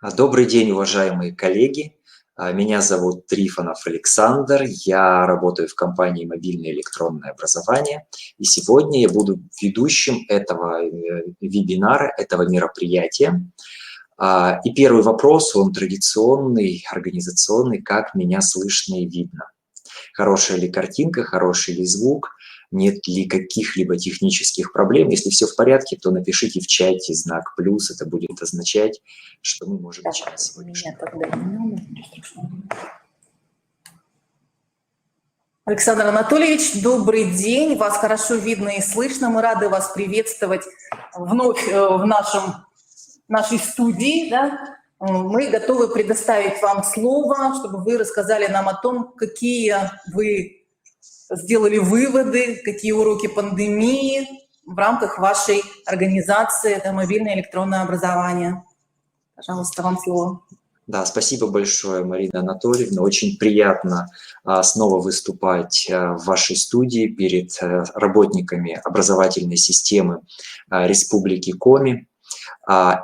Добрый день, уважаемые коллеги. Меня зовут Трифонов Александр. Я работаю в компании «Мобильное электронное образование». И сегодня я буду ведущим этого вебинара, этого мероприятия. И первый вопрос, он традиционный, организационный: как меня слышно и видно? Хорошая ли картинка, хороший ли звук, нет ли каких-либо технических проблем. Если все в порядке, то напишите в чате знак плюс, это будет означать, что мы можем Так, начинать сегодняшний. меня тогда не надо. Александр Анатольевич, добрый день. Вас хорошо видно и слышно. Мы рады вас приветствовать вновь в нашей студии. Да? Мы готовы предоставить вам слово, чтобы вы рассказали нам о том, какие вы сделали выводы, какие уроки пандемии в рамках вашей организации. Это мобильное электронное образование. Пожалуйста, вам слово. Да, спасибо большое, Марина Анатольевна. Очень приятно снова выступать в вашей студии перед работниками образовательной системы Республики Коми.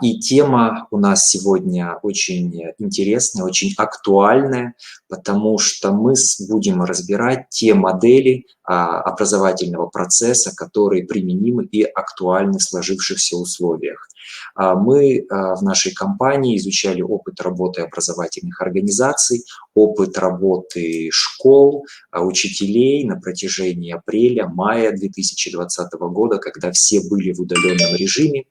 И тема у нас сегодня очень интересная, очень актуальная, потому что мы будем разбирать те модели образовательного процесса, которые применимы и актуальны в сложившихся условиях. Мы в нашей компании изучали опыт работы образовательных организаций, опыт работы школ, учителей на протяжении апреля-мая 2020 года, когда все были в удаленном режиме.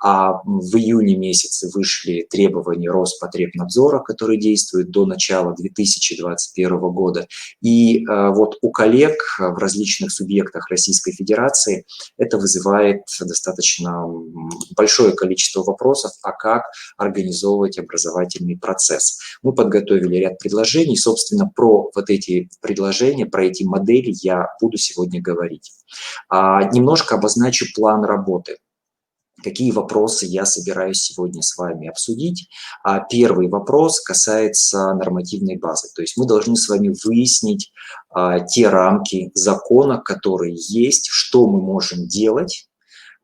В июне месяце вышли требования Роспотребнадзора, которые действуют до начала 2021 года. И вот у коллег в различных субъектах Российской Федерации это вызывает достаточно большое количество вопросов, а как организовывать образовательный процесс. Мы подготовили ряд предложений, собственно, про вот эти предложения, про эти модели я буду сегодня говорить. Немножко обозначу план работы. Какие вопросы я собираюсь сегодня с вами обсудить? Первый вопрос касается нормативной базы. То есть мы должны с вами выяснить те рамки закона, которые есть, что мы можем делать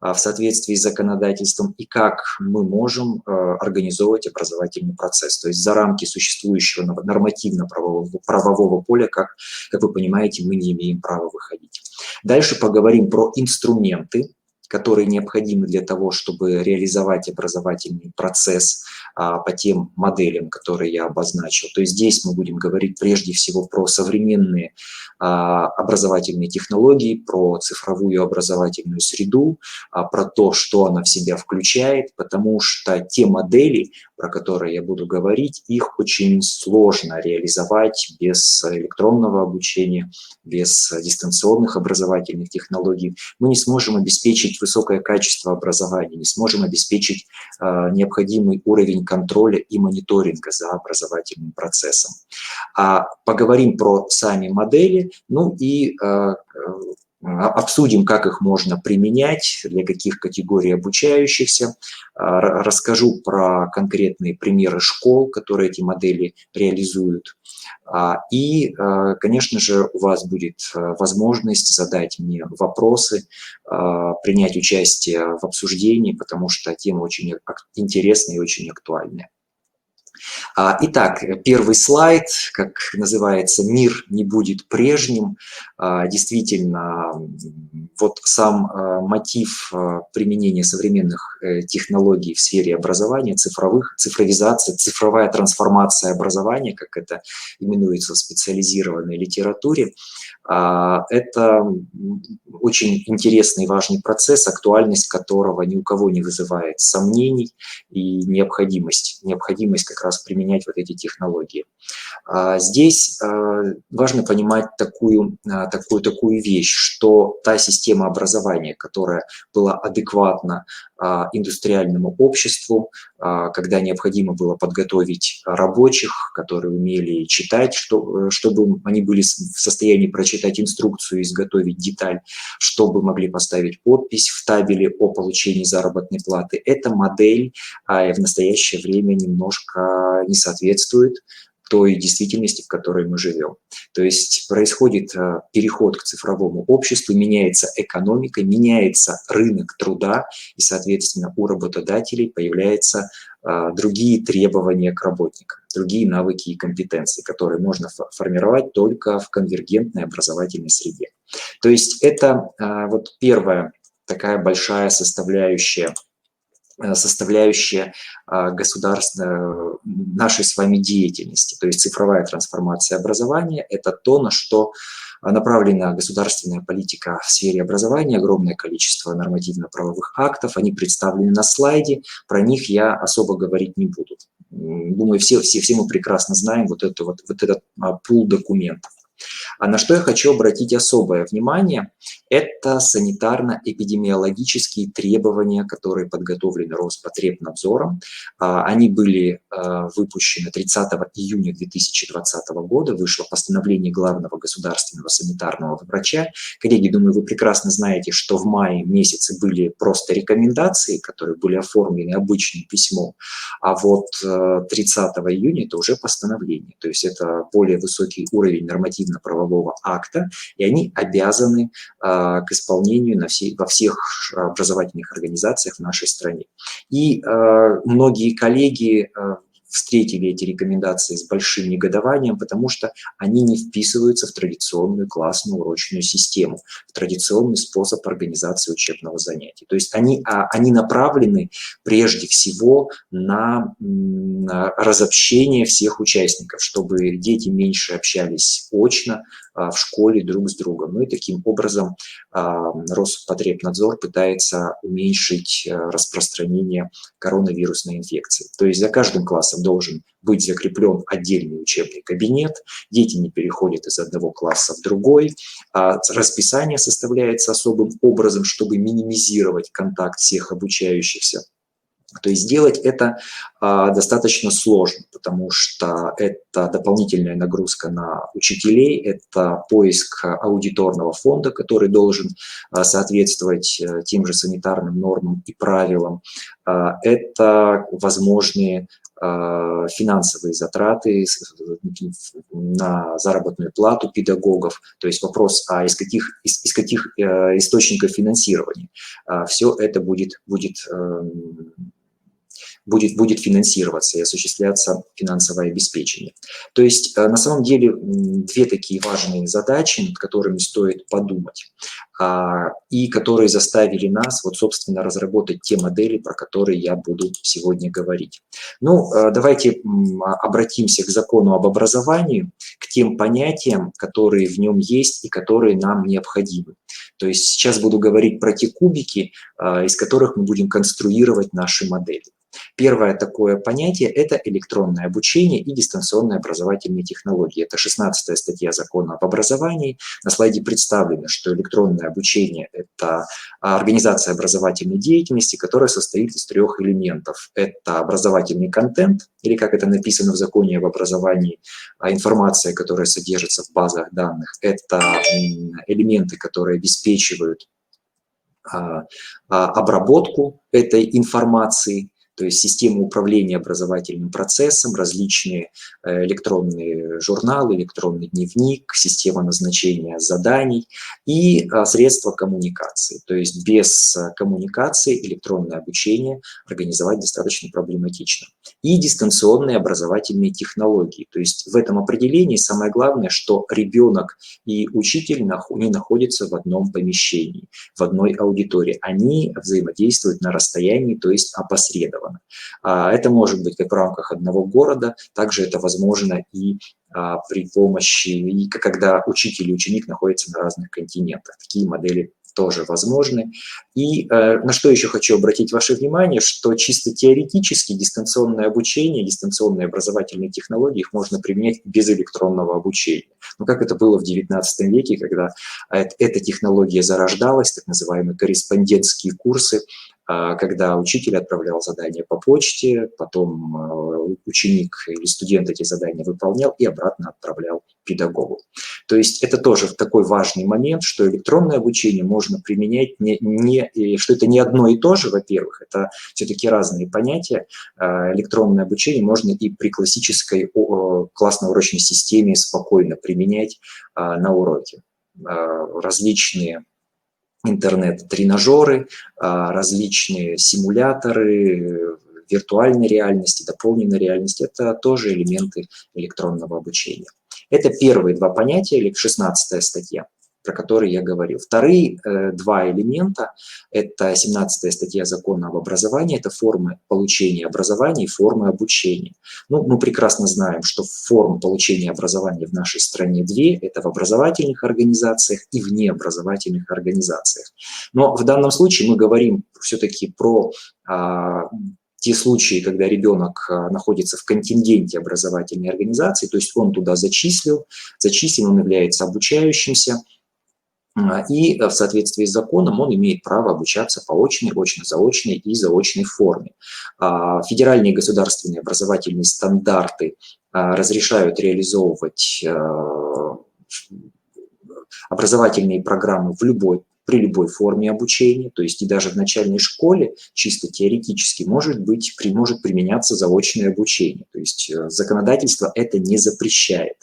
в соответствии с законодательством и как мы можем организовывать образовательный процесс. То есть за рамки существующего нормативно-правового поля, как вы понимаете, мы не имеем права выходить. Дальше поговорим про инструменты, которые необходимы для того, чтобы реализовать образовательный процесс по тем моделям, которые я обозначил. То есть здесь мы будем говорить прежде всего про современные образовательные технологии, про цифровую образовательную среду, про то, что она в себя включает, потому что те модели, про которые я буду говорить, их очень сложно реализовать без электронного обучения, без дистанционных образовательных технологий. Мы не сможем обеспечить высокое качество образования, не сможем обеспечить необходимый уровень контроля и мониторинга за образовательным процессом. Поговорим про сами модели, ну и обсудим, как их можно применять, для каких категорий обучающихся. Расскажу про конкретные примеры школ, которые эти модели реализуют. И, конечно же, у вас будет возможность задать мне вопросы, принять участие в обсуждении, потому что тема очень интересная и очень актуальная. Итак, первый слайд, как называется, «Мир не будет прежним». Действительно, вот сам мотив применения современных технологий в сфере образования, цифровизация, цифровая трансформация образования, как это именуется в специализированной литературе, это очень интересный и важный процесс, актуальность которого ни у кого не вызывает сомнений, и необходимость как раз применять вот эти технологии. Здесь важно понимать такую вещь, что та система образования, которая была адекватна индустриальному обществу, когда необходимо было подготовить рабочих, которые умели читать, чтобы они были в состоянии прочитать инструкцию и изготовить деталь, чтобы могли поставить подпись в табеле о получении заработной платы. Эта модель в настоящее время немножко не соответствует той действительности, в которой мы живем. То есть происходит переход к цифровому обществу, меняется экономика, меняется рынок труда, и, соответственно, у работодателей появляются другие требования к работникам, другие навыки и компетенции, которые можно формировать только в конвергентной образовательной среде. То есть это вот первая такая большая составляющая государственной нашей с вами деятельности. То есть цифровая трансформация образования – это то, на что направлена государственная политика в сфере образования, огромное количество нормативно-правовых актов, они представлены на слайде, про них я особо говорить не буду. Думаю, все мы прекрасно знаем вот этот пул документов. А на что я хочу обратить особое внимание, это санитарно-эпидемиологические требования, которые подготовлены Роспотребнадзором. Они были выпущены 30 июня 2020 года, вышло постановление главного государственного санитарного врача. Коллеги, думаю, вы прекрасно знаете, что в мае месяце были просто рекомендации, которые были оформлены обычным письмом, а вот 30 июня это уже постановление, то есть это более высокий уровень нормативно-правового акта, и они обязаны к исполнению во всех образовательных организациях в нашей стране. И многие коллеги встретили эти рекомендации с большим негодованием, потому что они не вписываются в традиционную классную урочную систему, в традиционный способ организации учебного занятия. То есть они направлены прежде всего на разобщение всех участников, чтобы дети меньше общались очно в школе друг с другом. Ну и таким образом Роспотребнадзор пытается уменьшить распространение коронавирусной инфекции. То есть за каждым классом должен быть закреплен отдельный учебный кабинет, дети не переходят из одного класса в другой, расписание составляется особым образом, чтобы минимизировать контакт всех обучающихся. То есть сделать это достаточно сложно, потому что это дополнительная нагрузка на учителей, это поиск аудиторного фонда, который должен соответствовать тем же санитарным нормам и правилам, это возможные финансовые затраты на заработную плату педагогов, то есть вопрос, из каких источников финансирования все это будет финансироваться и осуществляться финансовое обеспечение. То есть на самом деле две такие важные задачи, над которыми стоит подумать, и которые заставили нас, вот, собственно, разработать те модели, про которые я буду сегодня говорить. Ну, давайте обратимся к закону об образовании, к тем понятиям, которые в нем есть и которые нам необходимы. То есть сейчас буду говорить про те кубики, из которых мы будем конструировать наши модели. Первое такое понятие – это электронное обучение и дистанционные образовательные технологии. Это 16-я статья закона об образовании. На слайде представлено, что электронное обучение – это организация образовательной деятельности, которая состоит из трех элементов. Это образовательный контент, или, как это написано в законе об образовании, информация, которая содержится в базах данных. Это элементы, которые обеспечивают обработку этой информации, то есть система управления образовательным процессом, различные электронные журналы, электронный дневник, система назначения заданий и средства коммуникации. То есть без коммуникации электронное обучение организовать достаточно проблематично. И дистанционные образовательные технологии. То есть в этом определении самое главное, что ребенок и учитель не находятся в одном помещении, в одной аудитории. Они взаимодействуют на расстоянии, то есть опосредованно. Это может быть как в рамках одного города, также это возможно и при помощи, когда учитель и ученик находятся на разных континентах. Такие модели тоже возможны. И на что еще хочу обратить ваше внимание, что чисто теоретически дистанционное обучение, дистанционные образовательные технологии, их можно применять без электронного обучения. Но как это было в XIX веке, когда эта технология зарождалась, так называемые корреспондентские курсы, когда учитель отправлял задания по почте, потом ученик или студент эти задания выполнял и обратно отправлял педагогу. То есть это тоже такой важный момент, что электронное обучение можно применять что это не одно и то же, во-первых, это все-таки разные понятия. Электронное обучение можно и при классической классно-урочной системе спокойно применять на уроке. Различные интернет-тренажеры, различные симуляторы, виртуальной реальности, дополненной реальности – это тоже элементы электронного обучения. Это первые два понятия, или 16-я статья, про которые я говорил. Вторые два элемента – это 17-я статья Закона об образовании, это формы получения образования и формы обучения. Ну, мы прекрасно знаем, что форм получения образования в нашей стране две – это в образовательных организациях и в необразовательных организациях. Но в данном случае мы говорим все-таки про те случаи, когда ребенок находится в контингенте образовательной организации, то есть он туда зачислен, он является обучающимся, и в соответствии с законом он имеет право обучаться по очной, очно-заочной и заочной форме. Федеральные государственные образовательные стандарты разрешают реализовывать образовательные программы при любой форме обучения, то есть и даже в начальной школе чисто теоретически может применяться заочное обучение, то есть законодательство это не запрещает.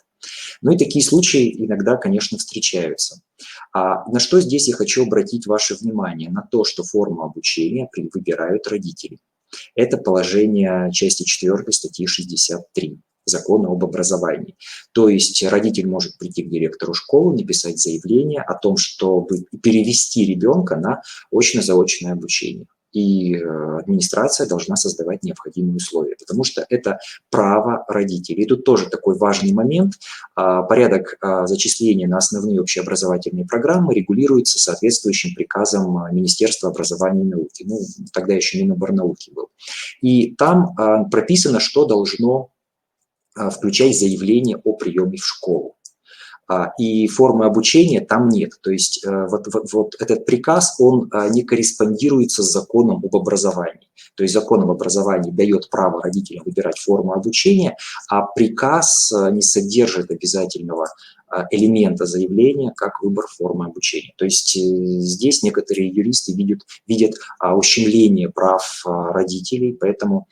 Ну и такие случаи иногда, конечно, встречаются. На что здесь я хочу обратить ваше внимание? На то, что форму обучения выбирают родители. Это положение части 4 статьи 63 Закона об образовании. То есть родитель может прийти к директору школы, написать заявление о том, чтобы перевести ребенка на очно-заочное обучение. И администрация должна создавать необходимые условия, потому что это право родителей. И тут тоже такой важный момент. Порядок зачисления на основные общеобразовательные программы регулируется соответствующим приказом Министерства образования и науки. Ну, тогда еще Миноборнауки был. И там прописано, что должно включать заявление о приеме в школу. И формы обучения там нет. То есть вот этот приказ, он не корреспондируется с законом об образовании. То есть закон об образовании дает право родителям выбирать форму обучения, а приказ не содержит обязательного элемента заявления, как выбор формы обучения. То есть здесь некоторые юристы видят ущемление прав родителей, поэтому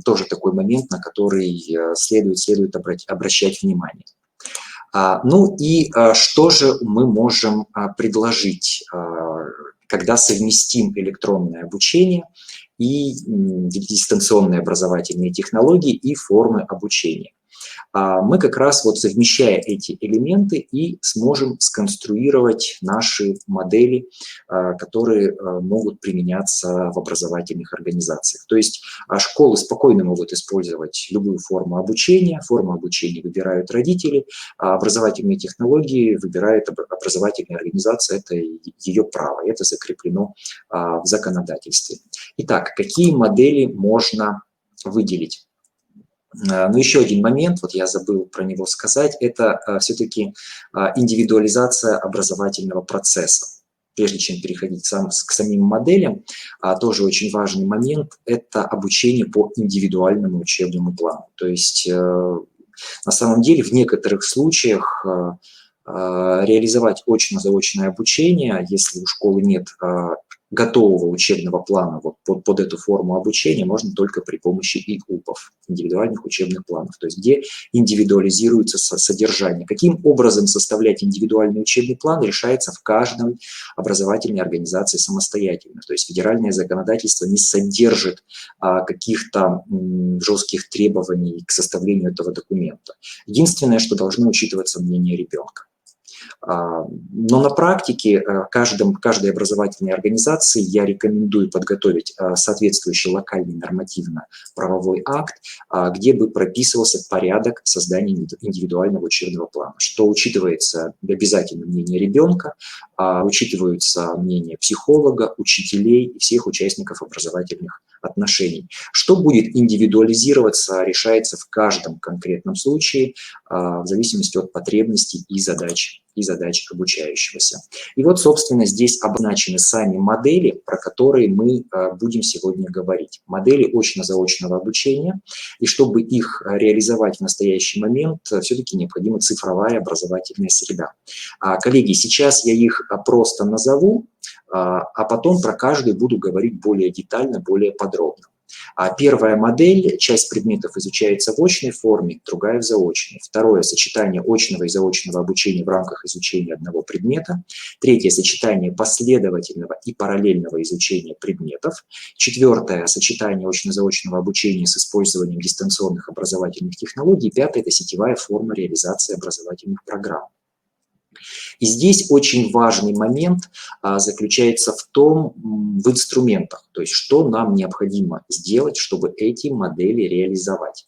тоже такой момент, на который следует обращать внимание. Ну и что же мы можем предложить, когда совместим электронное обучение и дистанционные образовательные технологии и формы обучения? Мы как раз вот совмещая эти элементы и сможем сконструировать наши модели, которые могут применяться в образовательных организациях. То есть школы спокойно могут использовать любую форму обучения выбирают родители, а образовательные технологии выбирает образовательная организация, это ее право, это закреплено в законодательстве. Итак, какие модели можно выделить? Но еще один момент, вот я забыл про него сказать, это все-таки индивидуализация образовательного процесса. Прежде чем переходить к самим моделям, тоже очень важный момент – это обучение по индивидуальному учебному плану. То есть на самом деле в некоторых случаях реализовать очно-заочное обучение, если у школы нет готового учебного плана вот под эту форму обучения, можно только при помощи ИУПов, индивидуальных учебных планов, то есть где индивидуализируется содержание. Каким образом составлять индивидуальный учебный план решается в каждой образовательной организации самостоятельно. То есть федеральное законодательство не содержит каких-то жестких требований к составлению этого документа. Единственное, что должно учитываться мнение ребенка. Но на практике каждой образовательной организации я рекомендую подготовить соответствующий локальный нормативно-правовой акт, где бы прописывался порядок создания индивидуального учебного плана, что учитывается обязательно мнение ребенка, учитываются мнения психолога, учителей и всех участников образовательных отношений. Что будет индивидуализироваться, решается в каждом конкретном случае в зависимости от потребностей и задач обучающегося. И вот, собственно, здесь обозначены сами модели, про которые мы будем сегодня говорить. Модели очно-заочного обучения. И чтобы их реализовать в настоящий момент, все-таки необходима цифровая образовательная среда. Коллеги, сейчас я их просто назову, а потом про каждую буду говорить более детально, более подробно. Первая модель, часть предметов изучается в очной форме, другая в заочной. Второе – сочетание очного и заочного обучения в рамках изучения одного предмета. Третье – сочетание последовательного и параллельного изучения предметов. Четвертое – сочетание очно-заочного обучения с использованием дистанционных образовательных технологий. Пятое – это сетевая форма реализации образовательных программ. И здесь очень важный момент заключается в инструментах, то есть что нам необходимо сделать, чтобы эти модели реализовать.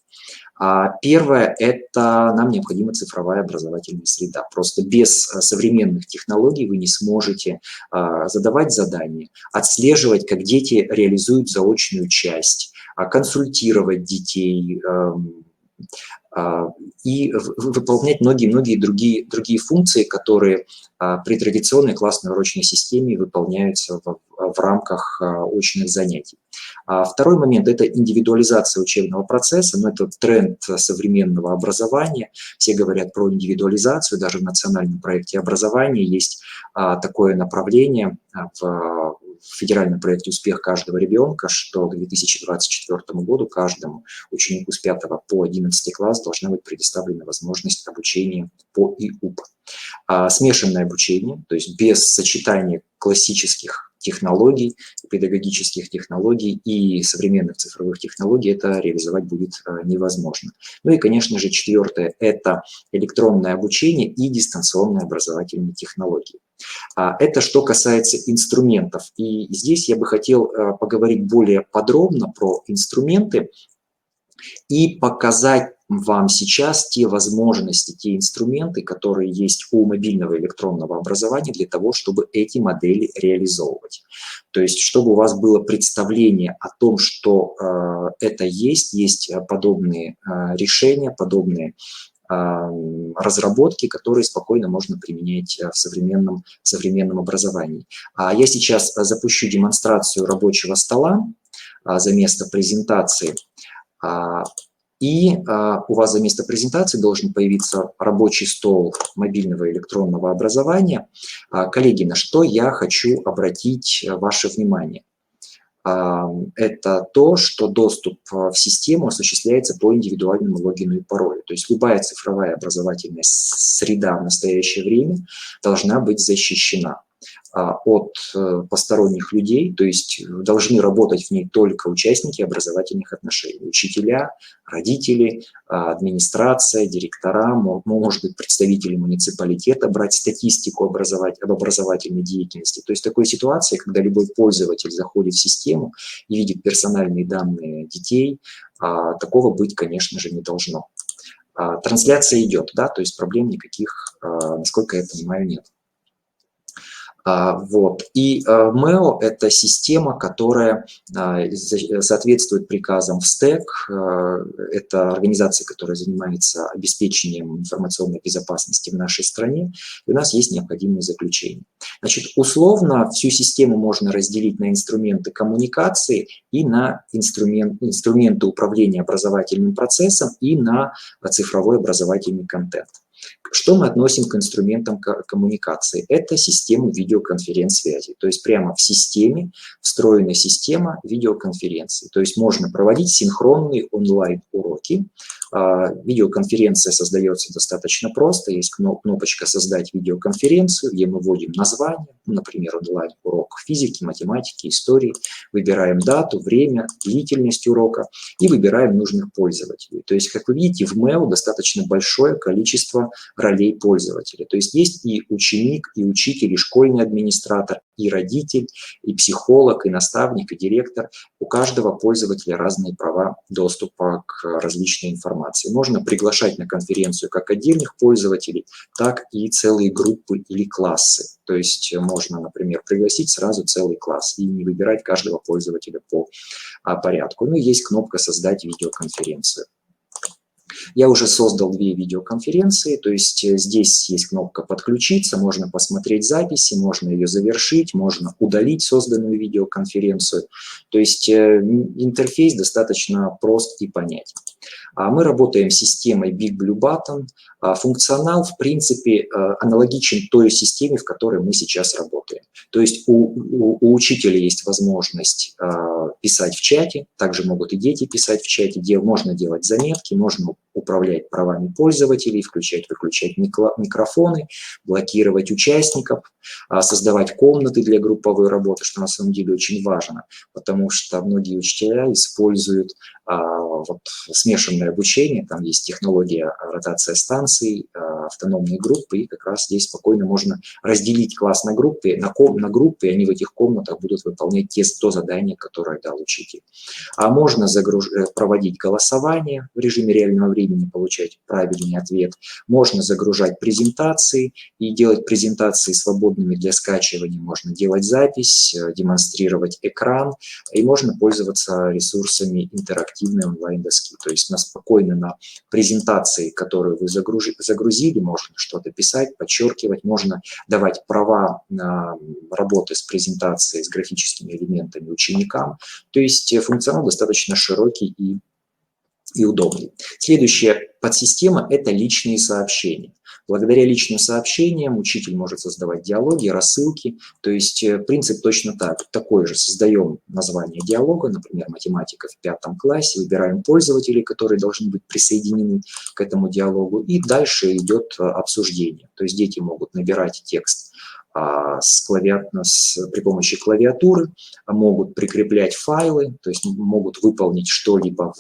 Первое – это нам необходима цифровая образовательная среда. Просто без современных технологий вы не сможете задавать задания, отслеживать, как дети реализуют заочную часть, консультировать детей, и выполнять многие другие функции, которые при традиционной классной урочной системе выполняются в рамках очных занятий. Второй момент – это индивидуализация учебного процесса, но это тренд современного образования. Все говорят про индивидуализацию, даже в национальном проекте образования есть такое направление в федеральном проекте «Успех каждого ребенка», что к 2024 году каждому ученику с 5 по 11 класс должна быть предоставлена возможность обучения по ИУП. Смешанное обучение, то есть без сочетания классических технологий, педагогических технологий и современных цифровых технологий это реализовать будет невозможно. Ну и, конечно же, четвертое – это электронное обучение и дистанционные образовательные технологии. Это что касается инструментов. И здесь я бы хотел поговорить более подробно про инструменты и показать вам сейчас те возможности, те инструменты, которые есть у мобильного электронного образования для того, чтобы эти модели реализовывать. То есть, чтобы у вас было представление о том, что это есть подобные решения, подобные разработки, которые спокойно можно применять в современном образовании. Я сейчас запущу демонстрацию рабочего стола за место презентации. И у вас за место презентации должен появиться рабочий стол мобильного электронного образования. Коллеги, на что я хочу обратить ваше внимание? Это то, что доступ в систему осуществляется по индивидуальному логину и паролю. То есть любая цифровая образовательная среда в настоящее время должна быть защищена от посторонних людей, то есть должны работать в ней только участники образовательных отношений, учителя, родители, администрация, директора, может быть, представители муниципалитета, брать статистику об образовательной деятельности. То есть такой ситуации, когда любой пользователь заходит в систему и видит персональные данные детей, такого быть, конечно же, не должно. Трансляция идет, да, то есть проблем никаких, насколько я понимаю, нет. Вот. И МЭО – это система, которая соответствует приказам в СТЭК. Это организация, которая занимается обеспечением информационной безопасности в нашей стране. И у нас есть необходимые заключения. Значит, условно всю систему можно разделить на инструменты коммуникации и на инструменты управления образовательным процессом и на цифровой образовательный контент. Что мы относим к инструментам коммуникации? Это система видеоконференц-связи. То есть прямо в системе встроена система видеоконференции. То есть можно проводить синхронные онлайн-уроки. Видеоконференция создается достаточно просто. Есть кнопочка «Создать видеоконференцию», где мы вводим название, например, онлайн-урок физики, математики, истории. Выбираем дату, время, длительность урока и выбираем нужных пользователей. То есть, как вы видите, в МЭО достаточно большое количество ролей пользователя. То есть есть и ученик, и учитель, и школьный администратор, и родитель, и психолог, и наставник, и директор. У каждого пользователя разные права доступа к различной информации. информации. Можно приглашать на конференцию как отдельных пользователей, так и целые группы или классы. То есть можно, например, пригласить сразу целый класс и не выбирать каждого пользователя по порядку. Ну и есть кнопка «Создать видеоконференцию». Я уже создал 2 видеоконференции, то есть здесь есть кнопка «Подключиться», можно посмотреть записи, можно ее завершить, можно удалить созданную видеоконференцию. То есть интерфейс достаточно прост и понятен. Мы работаем с системой Big Blue Button. Функционал, в принципе, аналогичен той системе, в которой мы сейчас работаем. То есть у учителя есть возможность писать в чате, также могут и дети писать в чате, можно делать заметки, можно управлять правами пользователей, включать-выключать микрофоны, блокировать участников, создавать комнаты для групповой работы, что на самом деле очень важно, потому что многие учителя используют вот смешанное обучение, там есть технология ротация станций, автономные группы, и как раз здесь спокойно можно разделить класс на группы, и они в этих комнатах будут выполнять то задание, которое дал учитель. Можно проводить голосование в режиме реального времени, получать правильный ответ, можно загружать презентации и делать презентации свободными для скачивания, можно делать запись, демонстрировать экран, и можно пользоваться ресурсами интерактивной онлайн-доски. То есть спокойно на презентации, которую вы загрузили, можно что-то писать, подчеркивать, можно давать права на работы с презентацией, с графическими элементами ученикам. То есть функционал достаточно широкий и удобный. Следующая подсистема – это личные сообщения. Благодаря личным сообщениям учитель может создавать диалоги, рассылки. То есть принцип точно такой же. Создаем название диалога, например, математика в 5 классе, выбираем пользователей, которые должны быть присоединены к этому диалогу, и дальше идет обсуждение. То есть дети могут набирать текст при помощи клавиатуры, могут прикреплять файлы, то есть могут выполнить что-либо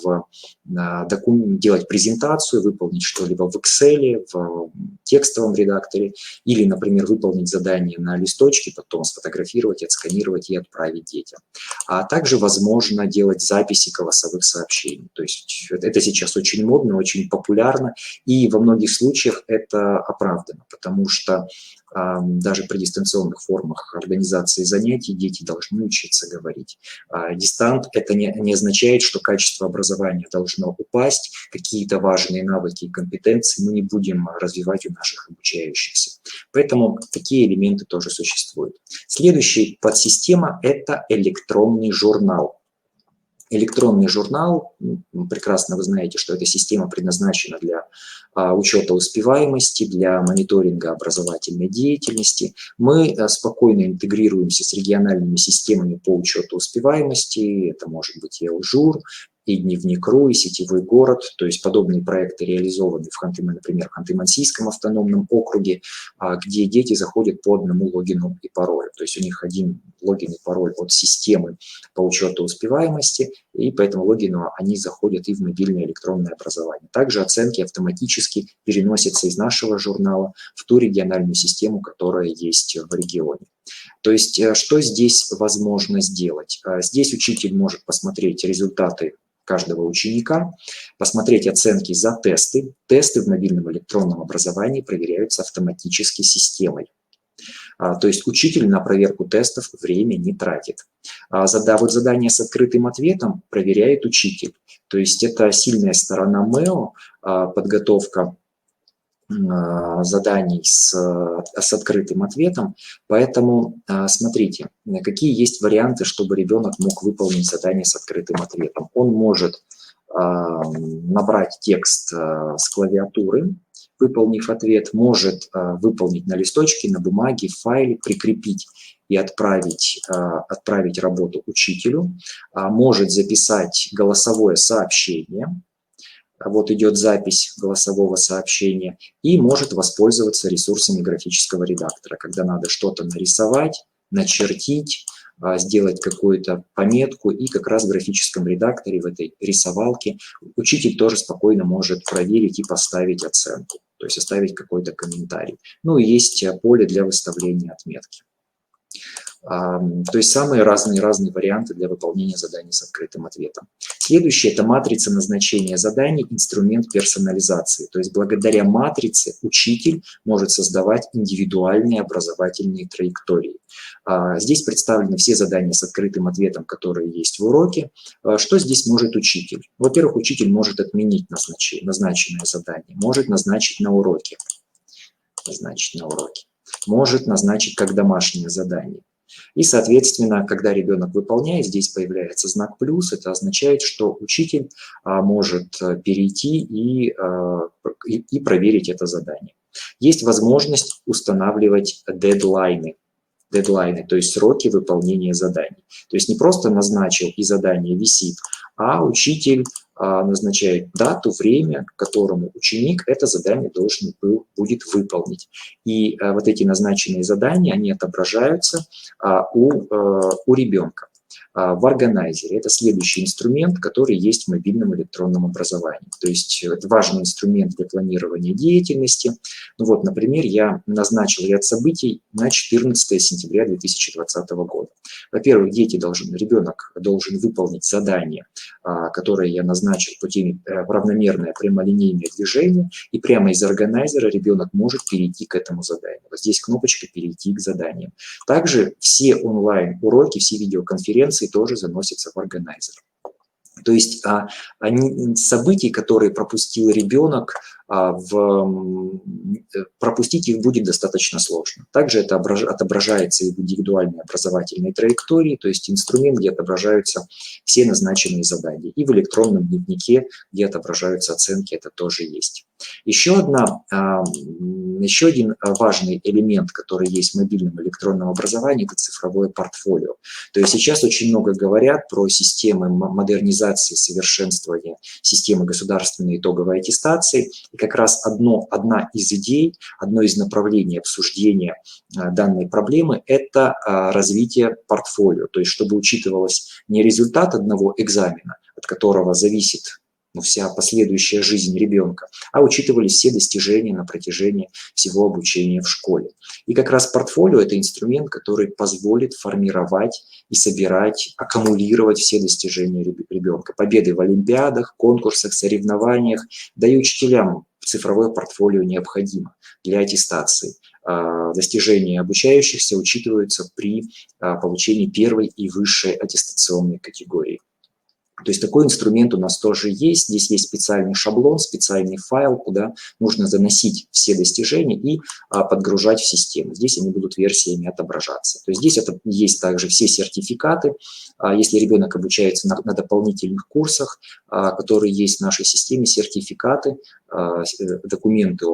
делать презентацию, выполнить что-либо в Excel, в текстовом редакторе, или, например, выполнить задание на листочке, потом сфотографировать, отсканировать и отправить детям. А также возможно делать записи голосовых сообщений. То есть это сейчас очень модно, очень популярно, и во многих случаях это оправдано, потому что даже при дистанционных формах организации занятий дети должны учиться говорить. Дистант – это не означает, что качество образования должно упасть, какие-то важные навыки и компетенции мы не будем развивать у наших обучающихся. Поэтому такие элементы тоже существуют. Следующая подсистема – это электронный журнал. Электронный журнал, прекрасно вы знаете, что эта система предназначена для учета успеваемости, для мониторинга образовательной деятельности. Мы спокойно интегрируемся с региональными системами по учету успеваемости. Это может быть и Элжур, и Дневник.ру, и Сетевой город. То есть подобные проекты реализованы, например, в Ханты-Мансийском автономном округе, где дети заходят по одному логину и паролю. То есть у них один логин и пароль от системы по учету успеваемости, и по этому логину они заходят и в мобильное электронное образование. Также оценки автоматически переносятся из нашего журнала в ту региональную систему, которая есть в регионе. То есть что здесь возможно сделать? Здесь учитель может посмотреть результаты каждого ученика, посмотреть оценки за тесты. Тесты в мобильном электронном образовании проверяются автоматически системой. То есть учитель на проверку тестов время не тратит. Вот задание с открытым ответом проверяет учитель. То есть это сильная сторона МЭО, подготовка заданий с открытым ответом. Поэтому смотрите, какие есть варианты, чтобы ребенок мог выполнить задание с открытым ответом. Он может набрать текст с клавиатуры, выполнив ответ, может выполнить на листочке, на бумаге, в файле, прикрепить и отправить работу учителю, может записать голосовое сообщение. Вот идет запись голосового сообщения, и может воспользоваться ресурсами графического редактора, когда надо что-то нарисовать, начертить, сделать какую-то пометку, и как раз в графическом редакторе, в этой рисовалке, учитель тоже спокойно может проверить и поставить оценку, то есть оставить какой-то комментарий. Ну и есть поле для выставления отметки. То есть самые разные варианты для выполнения заданий с открытым ответом. Следующее – это матрица назначения заданий, инструмент персонализации. То есть благодаря матрице учитель может создавать индивидуальные образовательные траектории. Здесь представлены все задания с открытым ответом, которые есть в уроке. Что здесь может учитель? Во-первых, учитель может отменить назначенное задание, может назначить на уроке. Может назначить как домашнее задание. И, соответственно, когда ребенок выполняет, здесь появляется знак плюс, это означает, что учитель может перейти и проверить это задание. Есть возможность устанавливать дедлайны, то есть сроки выполнения заданий. То есть не просто назначил и задание висит, а учитель назначает дату, время, к которому ученик это задание должен будет выполнить. И вот эти назначенные задания, они отображаются у ребенка в органайзере. Это следующий инструмент, который есть в мобильном электронном образовании. То есть это важный инструмент для планирования деятельности. Ну вот, например, я назначил ряд событий на 14 сентября 2020 года. Во-первых, ребенок должен выполнить задание, которое я назначил по теме равномерное прямолинейное движение, и прямо из органайзера ребенок может перейти к этому заданию. Вот здесь кнопочка «Перейти к заданиям». Также все онлайн-уроки, все видеоконференции тоже заносятся в органайзер. То есть событий, которые пропустил ребенок, пропустить их будет достаточно сложно. Также это отображается и в индивидуальной образовательной траектории, то есть инструмент, где отображаются все назначенные задания. И в электронном дневнике, где отображаются оценки, это тоже есть. Еще один важный элемент, который есть в мобильном электронном образовании, это цифровое портфолио. То есть сейчас очень много говорят про системы модернизации, совершенствования системы государственной итоговой аттестации. И как раз одна из идей, одно из направлений обсуждения данной проблемы – это развитие портфолио. То есть чтобы учитывалось не результат одного экзамена, от которого зависит вся последующая жизнь ребенка, а учитывались все достижения на протяжении всего обучения в школе. И как раз портфолио – это инструмент, который позволит формировать и собирать, аккумулировать все достижения ребенка. Победы в олимпиадах, конкурсах, соревнованиях. Да и учителям цифровое портфолио необходимо для аттестации. Достижения обучающихся учитываются при получении первой и высшей аттестационной категории. То есть такой инструмент у нас тоже есть. Здесь есть специальный шаблон, специальный файл, куда нужно заносить все достижения и подгружать в систему. Здесь они будут версиями отображаться. То есть здесь есть также все сертификаты. Если ребенок обучается на дополнительных курсах, которые есть в нашей системе, сертификаты, документы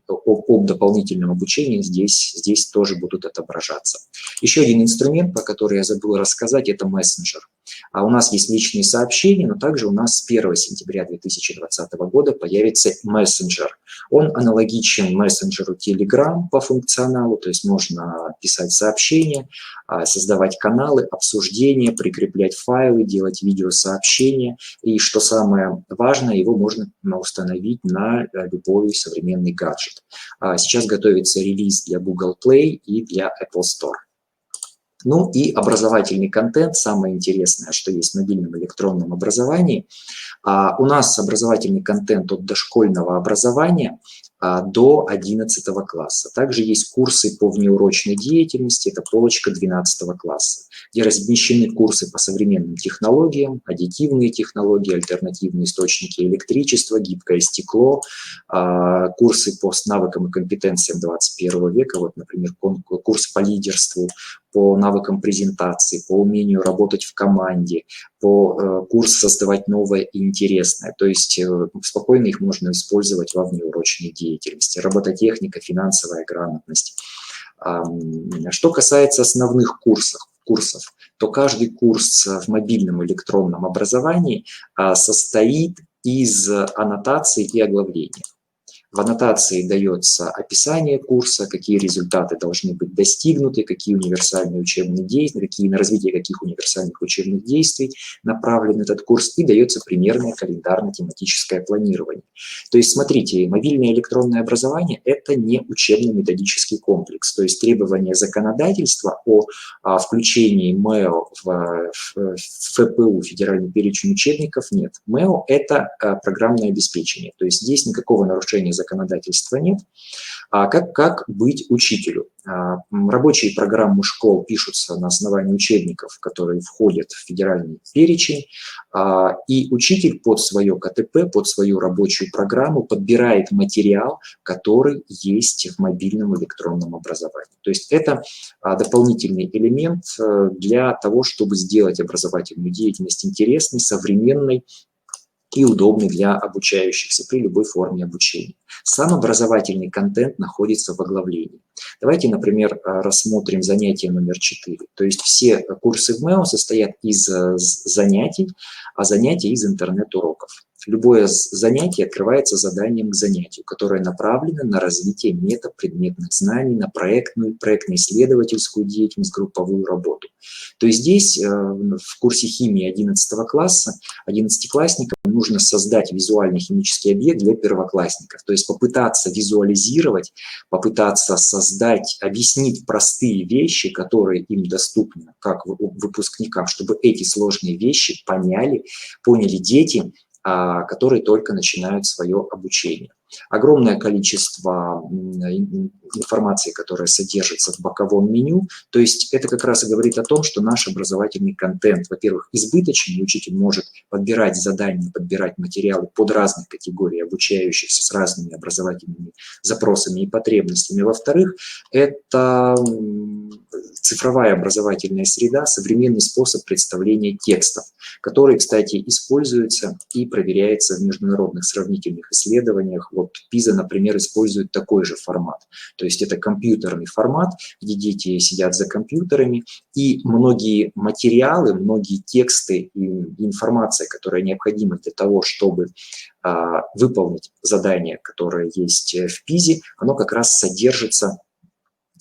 об дополнительном обучении здесь тоже будут отображаться. Еще один инструмент, про который я забыл рассказать, это мессенджер. У нас есть личные сообщения, но также у нас с 1 сентября 2020 года появится мессенджер. Он аналогичен мессенджеру Telegram по функционалу, то есть можно писать сообщения, создавать каналы, обсуждения, прикреплять файлы, делать видеосообщения. И что самое важное, его можно установить на любой современный гаджет. Сейчас готовится релиз для Google Play и для Apple Store. Ну и образовательный контент, самое интересное, что есть в мобильном электронном образовании. У нас образовательный контент от дошкольного образования до 11 класса. Также есть курсы по внеурочной деятельности, это полочка 12 класса, где размещены курсы по современным технологиям, аддитивные технологии, альтернативные источники электричества, гибкое стекло, курсы по навыкам и компетенциям 21 века, вот, например, курс по лидерству, по навыкам презентации, по умению работать в команде, по курс создавать новое и интересное. То есть спокойно их можно использовать во внеурочной деятельности. Робототехника, финансовая грамотность. Что касается основных курсов, то каждый курс в мобильном электронном образовании состоит из аннотаций и оглавлений. В аннотации дается описание курса, какие результаты должны быть достигнуты, какие универсальные учебные действия, на развитие каких универсальных учебных действий направлен этот курс, и дается примерное календарно-тематическое планирование. То есть, смотрите, мобильное электронное образование – это не учебно-методический комплекс, то есть требования законодательства о включении МЭО в ФПУ, федеральный перечень учебников, нет. МЭО – это программное обеспечение, то есть здесь никакого нарушения законодательства нет. Как быть учителю? Рабочие программы школ пишутся на основании учебников, которые входят в федеральный перечень, и учитель под свое КТП, под свою рабочую программу подбирает материал, который есть в мобильном электронном образовании. То есть это дополнительный элемент для того, чтобы сделать образовательную деятельность интересной, современной и удобный для обучающихся при любой форме обучения. Сам образовательный контент находится в оглавлении. Давайте, например, рассмотрим занятие номер 4. То есть все курсы в МЭО состоят из занятий, а занятия из интернет-уроков. Любое занятие открывается заданием к занятию, которое направлено на развитие метапредметных знаний, на проектно-исследовательскую деятельность, групповую работу. То есть здесь в курсе химии 11 класса 11-классникам нужно создать визуально-химический объект для первоклассников. То есть попытаться визуализировать, попытаться создать, объяснить простые вещи, которые им доступны как выпускникам, чтобы эти сложные вещи поняли дети, которые только начинают свое обучение. Огромное количество информации, которая содержится в боковом меню, то есть это как раз и говорит о том, что наш образовательный контент, во-первых, избыточен, учитель может подбирать задания, подбирать материалы под разные категории обучающихся с разными образовательными запросами и потребностями. Во-вторых, это цифровая образовательная среда, современный способ представления текстов, который, кстати, используется и проверяется в международных сравнительных исследованиях. Вот PISA, например, использует такой же формат. То есть это компьютерный формат, где дети сидят за компьютерами, и многие материалы, многие тексты и информация, которая необходима для того, чтобы выполнить задание, которое есть в PISA, оно как раз содержится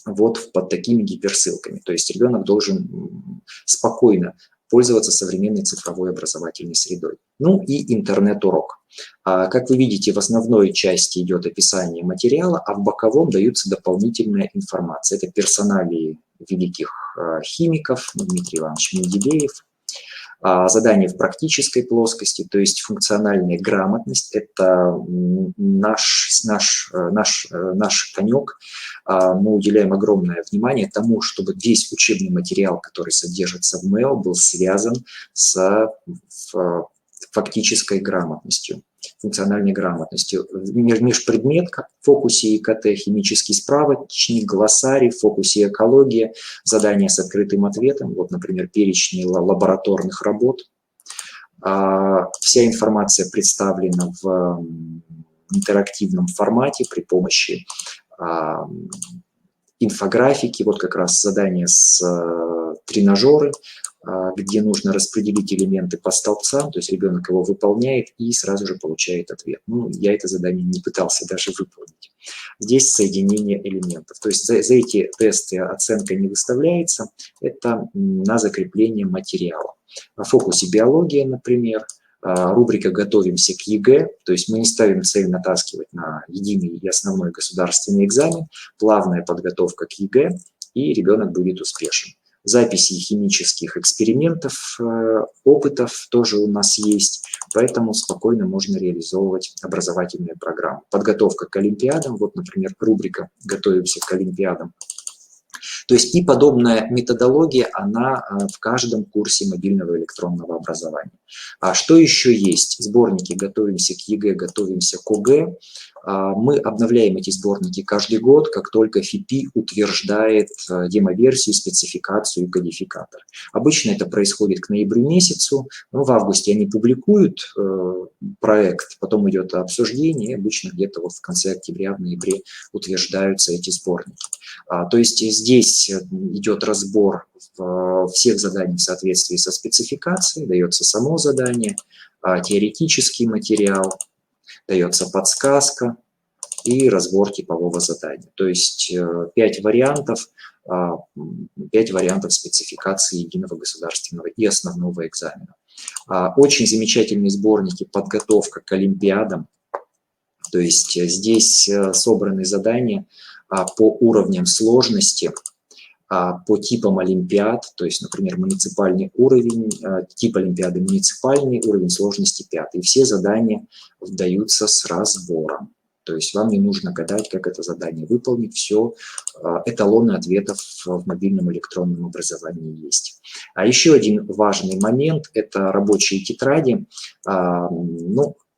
вот под такими гиперссылками. То есть ребенок должен спокойно пользоваться современной цифровой образовательной средой. Ну и интернет-урок. Как вы видите, в основной части идет описание материала, а в боковом даются дополнительная информация. Это персоналии великих химиков, Дмитрий Иванович Менделеев. Задание в практической плоскости, то есть функциональная грамотность, это наш конек. Мы уделяем огромное внимание тому, чтобы весь учебный материал, который содержится в МЭО, был связан с фактической грамотностью, функциональной грамотностью. Межпредметка в фокусе ИКТ, химический справочник, глоссарий, в фокусе экология, задания с открытым ответом, вот, например, перечни лабораторных работ. Вся информация представлена в интерактивном формате при помощи инфографики, вот как раз задание с тренажеры, где нужно распределить элементы по столбцам, то есть ребенок его выполняет и сразу же получает ответ. Ну, я это задание не пытался даже выполнить. Здесь соединение элементов. То есть за эти тесты оценка не выставляется, это на закрепление материала. В фокусе биология, например, рубрика «Готовимся к ЕГЭ», то есть мы не ставим цель натаскивать на единый и основной государственный экзамен, плавная подготовка к ЕГЭ, и ребенок будет успешен. Записи химических экспериментов, опытов тоже у нас есть, поэтому спокойно можно реализовывать образовательные программы. Подготовка к олимпиадам, вот, например, рубрика «Готовимся к олимпиадам». То есть и подобная методология, она в каждом курсе мобильного электронного образования. А что еще есть? Сборники «Готовимся к ЕГЭ», «Готовимся к ОГЭ». Мы обновляем эти сборники каждый год, как только ФИПИ утверждает демоверсию, спецификацию и кодификатор. Обычно это происходит к ноябрю месяцу, но в августе они публикуют проект, потом идет обсуждение, и обычно где-то вот в конце октября, в ноябре утверждаются эти сборники. То есть здесь идет разбор всех заданий в соответствии со спецификацией, дается само задание, теоретический материал, дается подсказка, и разбор типового задания. То есть 5 вариантов спецификации единого государственного и основного экзамена. Очень замечательные сборники «Подготовка к олимпиадам». То есть здесь собраны задания по уровням сложности, по типам олимпиад, то есть, например, муниципальный уровень, тип олимпиады муниципальный, уровень сложности 5. И все задания даются с разбором. То есть вам не нужно гадать, как это задание выполнить. Все эталоны ответов в мобильном электронном образовании есть. А еще один важный момент – это рабочие тетради.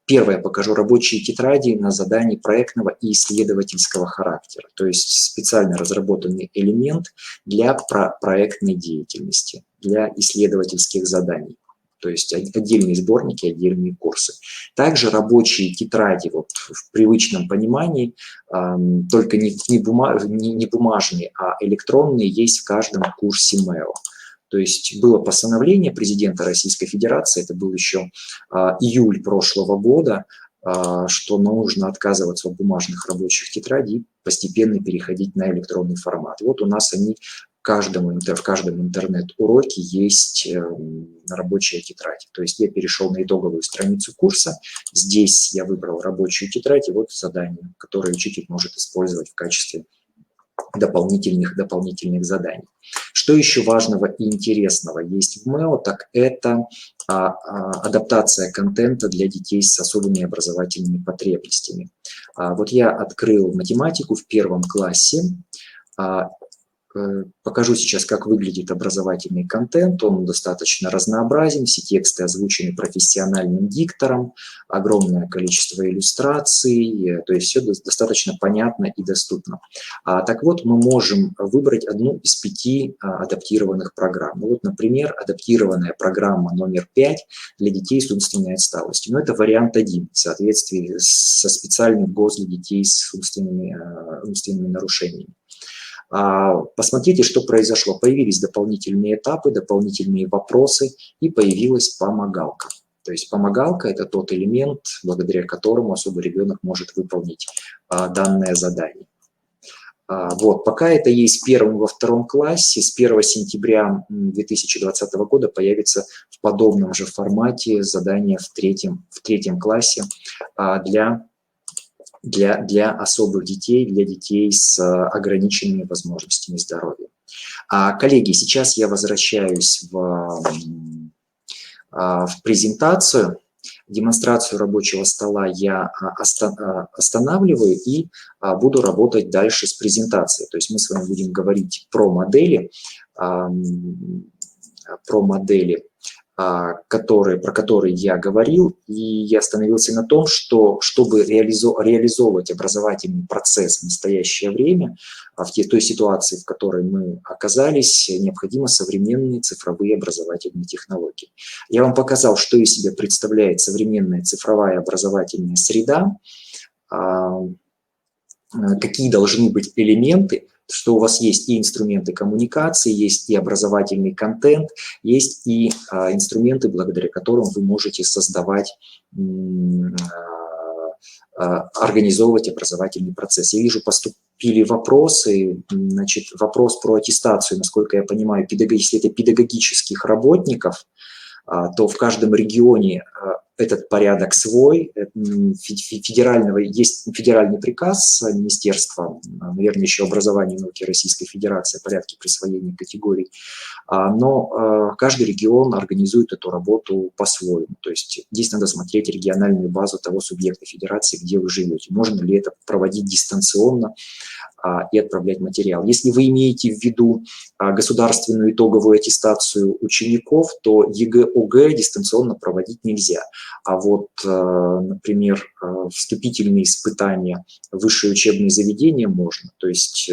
Первое, покажу рабочие тетради на задании проектного и исследовательского характера. То есть специально разработанный элемент для проектной деятельности, для исследовательских заданий. То есть отдельные сборники, отдельные курсы. Также рабочие тетради вот в привычном понимании, только не бумажные, а электронные, есть в каждом курсе МЭО. То есть было постановление президента Российской Федерации, это был еще июль прошлого года, что нужно отказываться от бумажных рабочих тетрадей и постепенно переходить на электронный формат. Вот у нас они в каждом интернет-уроке есть рабочая тетрадь. То есть я перешел на итоговую страницу курса, здесь я выбрал рабочую тетрадь, и вот задание, которое учитель может использовать в качестве дополнительных заданий. Что еще важного и интересного есть в МЭО, так это адаптация контента для детей с особыми образовательными потребностями. Вот я открыл математику в 1 классе. Покажу сейчас, как выглядит образовательный контент. Он достаточно разнообразен, все тексты озвучены профессиональным диктором, огромное количество иллюстраций, то есть все достаточно понятно и доступно. Так вот, мы можем выбрать одну из 5 адаптированных программ. Вот, например, адаптированная программа номер 5 для детей с умственной отсталостью. Но это вариант 1 в соответствии со специальным ГОС для детей с умственными нарушениями. Посмотрите, что произошло. Появились дополнительные этапы, дополнительные вопросы, и появилась помогалка. То есть помогалка – это тот элемент, благодаря которому особый ребенок может выполнить данное задание. Вот, пока это есть в 1 и во 2 классе, с 1 сентября 2020 года появится в подобном же формате задание в 3 классе для особых детей, для детей с ограниченными возможностями здоровья. Коллеги, сейчас я возвращаюсь в презентацию. Демонстрацию рабочего стола я останавливаю и буду работать дальше с презентацией. То есть мы с вами будем говорить про модели, про которые я говорил, и я остановился на том, что чтобы реализовывать образовательный процесс в настоящее время, в той ситуации, в которой мы оказались, необходимы современные цифровые образовательные технологии. Я вам показал, что из себя представляет современная цифровая образовательная среда, какие должны быть элементы, что у вас есть и инструменты коммуникации, есть и образовательный контент, есть и инструменты, благодаря которым вы можете создавать, организовывать образовательный процесс. Я вижу, поступили вопросы. Значит, вопрос про аттестацию, насколько я понимаю, если это педагогических работников, то в каждом регионе этот порядок свой. Есть федеральный приказ Министерства, наверное, еще образования и науки Российской Федерации о порядке присвоения категорий, но каждый регион организует эту работу по-своему. То есть здесь надо смотреть региональную базу того субъекта федерации, где вы живете. Можно ли это проводить дистанционно и отправлять материал. Если вы имеете в виду государственную итоговую аттестацию учеников, то ЕГЭ, ОГЭ дистанционно проводить нельзя. А вот, например, вступительные испытания в высшее учебное заведение можно. То есть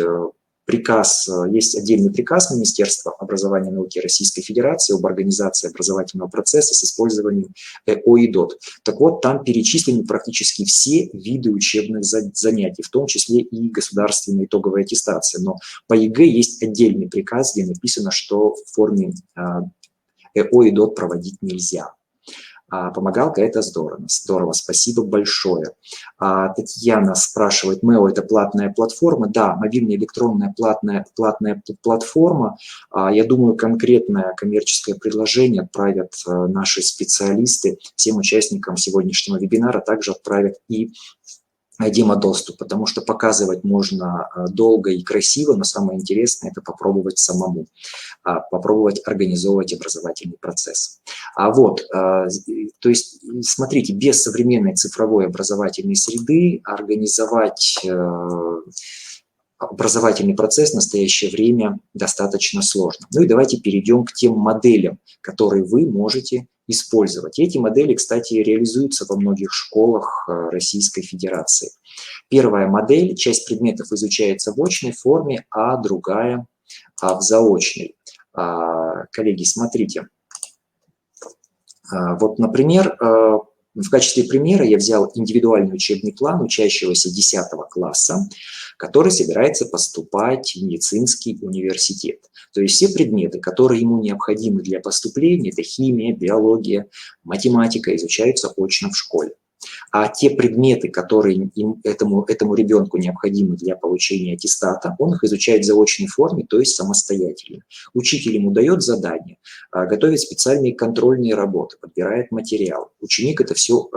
есть отдельный приказ Министерства образования и науки Российской Федерации об организации образовательного процесса с использованием ЭО и ДОТ. Так вот, там перечислены практически все виды учебных занятий, в том числе и государственная итоговая аттестация. Но по ЕГЭ есть отдельный приказ, где написано, что в форме ЭО и ДОТ проводить нельзя. Помогалка – это здорово, здорово, спасибо большое. Татьяна спрашивает, МЭО – это платная платформа? Да, мобильная электронная платная платформа. Я думаю, конкретное коммерческое предложение отправят наши специалисты всем участникам сегодняшнего вебинара, также отправят и демодоступ, потому что показывать можно долго и красиво, но самое интересное – это попробовать самому, попробовать организовывать образовательный процесс. То есть, смотрите, без современной цифровой образовательной среды организовать образовательный процесс в настоящее время достаточно сложно. Ну и давайте перейдем к тем моделям, которые вы можете использовать. Эти модели, кстати, реализуются во многих школах Российской Федерации. Первая модель, часть предметов изучается в очной форме, а другая в заочной. Коллеги, смотрите. Вот, например, в качестве примера я взял индивидуальный учебный план учащегося 10 класса, который собирается поступать в медицинский университет. То есть все предметы, которые ему необходимы для поступления, это химия, биология, математика, изучаются очно в школе. А те предметы, которые этому ребенку необходимы для получения аттестата, он их изучает в заочной форме, то есть самостоятельно. Учитель ему дает задание, готовит специальные контрольные работы, подбирает материал. Ученик это все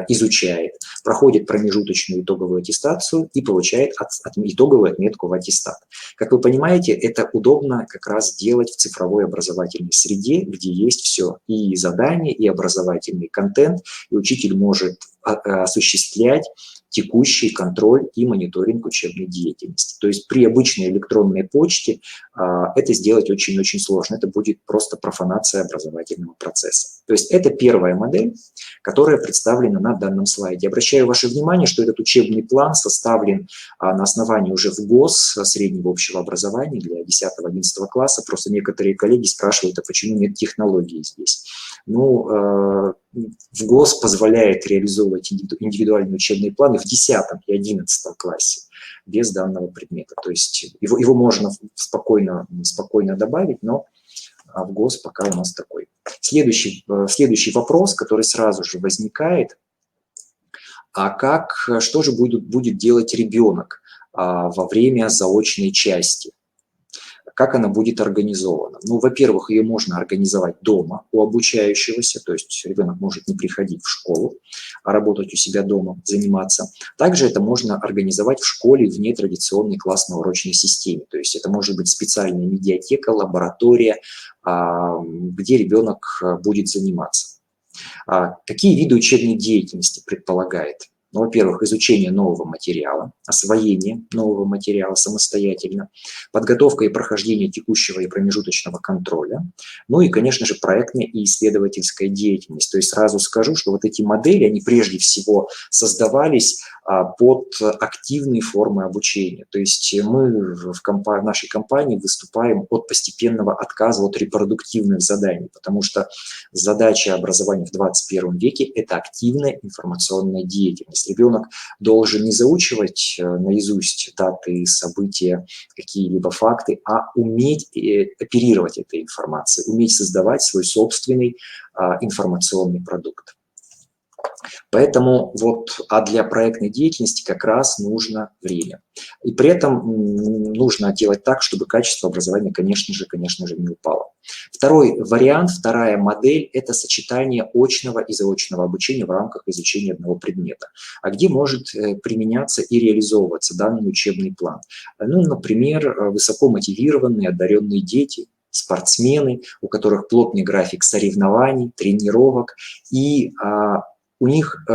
изучает, проходит промежуточную итоговую аттестацию и получает итоговую отметку в аттестат. Как вы понимаете, это удобно как раз делать в цифровой образовательной среде, где есть все, и задания, и образовательный контент, и учитель может осуществлять текущий контроль и мониторинг учебной деятельности. То есть при обычной электронной почте это сделать очень-очень сложно. Это будет просто профанация образовательного процесса. То есть это первая модель, которая представлена на данном слайде. Обращаю ваше внимание, что этот учебный план составлен на основании уже в ГОС среднего общего образования для 10-11 класса. Просто некоторые коллеги спрашивают, а почему нет технологий здесь? Ну, в ГОС позволяет реализовывать индивидуальные учебные планы в 10 и 11 классе без данного предмета. То есть его можно спокойно добавить, но в ГОС пока у нас такой. Следующий вопрос, который сразу же возникает, что же будет делать ребенок во время заочной части? Как она будет организована? Ну, во-первых, ее можно организовать дома у обучающегося, то есть ребенок может не приходить в школу, а работать у себя дома, заниматься. Также это можно организовать в школе в нетрадиционной классно-урочной системе, то есть это может быть специальная медиатека, лаборатория, где ребенок будет заниматься. Какие виды учебной деятельности предполагает? Ну, во-первых, изучение нового материала, освоение нового материала самостоятельно, подготовка и прохождение текущего и промежуточного контроля, ну и, конечно же, проектная и исследовательская деятельность. То есть сразу скажу, что вот эти модели, они прежде всего создавались под активные формы обучения. То есть мы в нашей компании выступаем от постепенного отказа от репродуктивных заданий, потому что задача образования в 21 веке – это активная информационная деятельность. Ребенок должен не заучивать наизусть даты, события, какие-либо факты, а уметь оперировать этой информацией, уметь создавать свой собственный информационный продукт. Поэтому для проектной деятельности как раз нужно время. И при этом нужно делать так, чтобы качество образования, конечно же, не упало. Второй вариант, вторая модель – это сочетание очного и заочного обучения в рамках изучения одного предмета. А где может применяться и реализовываться данный учебный план? Ну, например, высоко мотивированные, одаренные дети, спортсмены, у которых плотный график соревнований, тренировок, и у них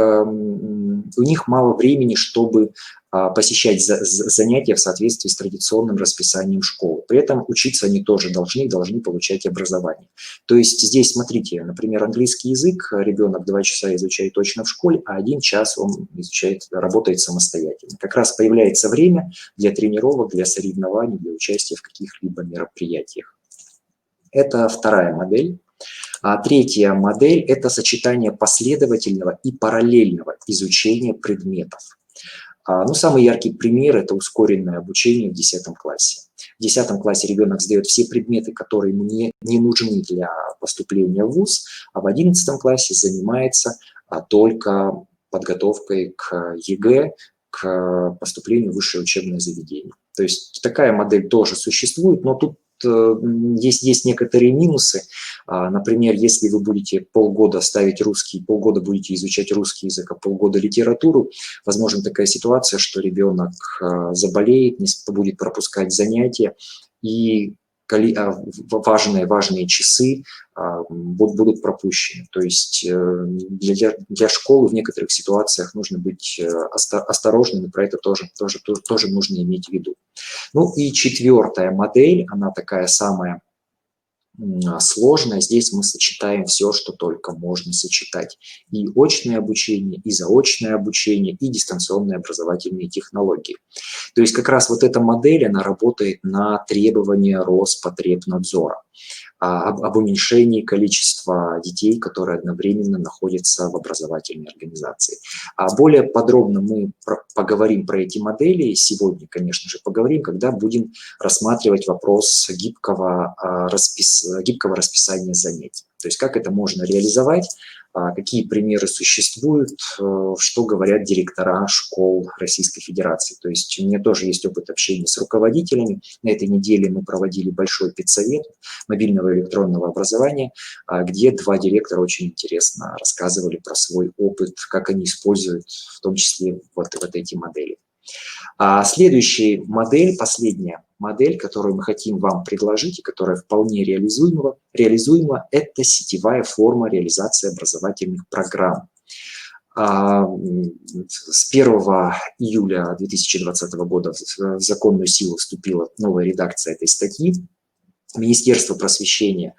мало времени, чтобы посещать занятия в соответствии с традиционным расписанием школы. При этом учиться они тоже должны получать образование. То есть здесь, смотрите, например, английский язык ребенок 2 часа изучает точно в школе, а 1 час он работает самостоятельно. Как раз появляется время для тренировок, для соревнований, для участия в каких-либо мероприятиях. Это вторая модель. Третья модель – это сочетание последовательного и параллельного изучения предметов. Ну, самый яркий пример – это ускоренное обучение в 10 классе. в 10 классе ребенок сдает все предметы, которые ему не нужны для поступления в вуз, а в 11 классе занимается только подготовкой к ЕГЭ, к поступлению в высшее учебное заведение. То есть такая модель тоже существует, но тут есть некоторые минусы. Например, если вы будете полгода ставить русский, полгода будете изучать русский язык, а полгода литературу, возможно такая ситуация, что ребенок заболеет, не будет пропускать занятия, и важные часы будут пропущены. То есть для школы в некоторых ситуациях нужно быть осторожным, и про это тоже нужно иметь в виду. Ну и четвертая модель, она такая самая сложная. Здесь мы сочетаем все, что только можно сочетать. И очное обучение, и заочное обучение, и дистанционные образовательные технологии. То есть как раз вот эта модель, она работает на требования Роспотребнадзора об уменьшении количества детей, которые одновременно находятся в образовательной организации. Более подробно мы поговорим про эти модели. Сегодня, конечно же, поговорим, когда будем рассматривать вопрос гибкого расписания занятий. То есть как это можно реализовать, какие примеры существуют, что говорят директора школ Российской Федерации. То есть у меня тоже есть опыт общения с руководителями. На этой неделе мы проводили большой педсовет мобильного электронного образования, где два директора очень интересно рассказывали про свой опыт, как они используют в том числе вот эти модели. Следующая модель, последняя модель, которую мы хотим вам предложить и которая вполне реализуема, это сетевая форма реализации образовательных программ. С 1 июля 2020 года в законную силу вступила новая редакция этой статьи. Министерство просвещения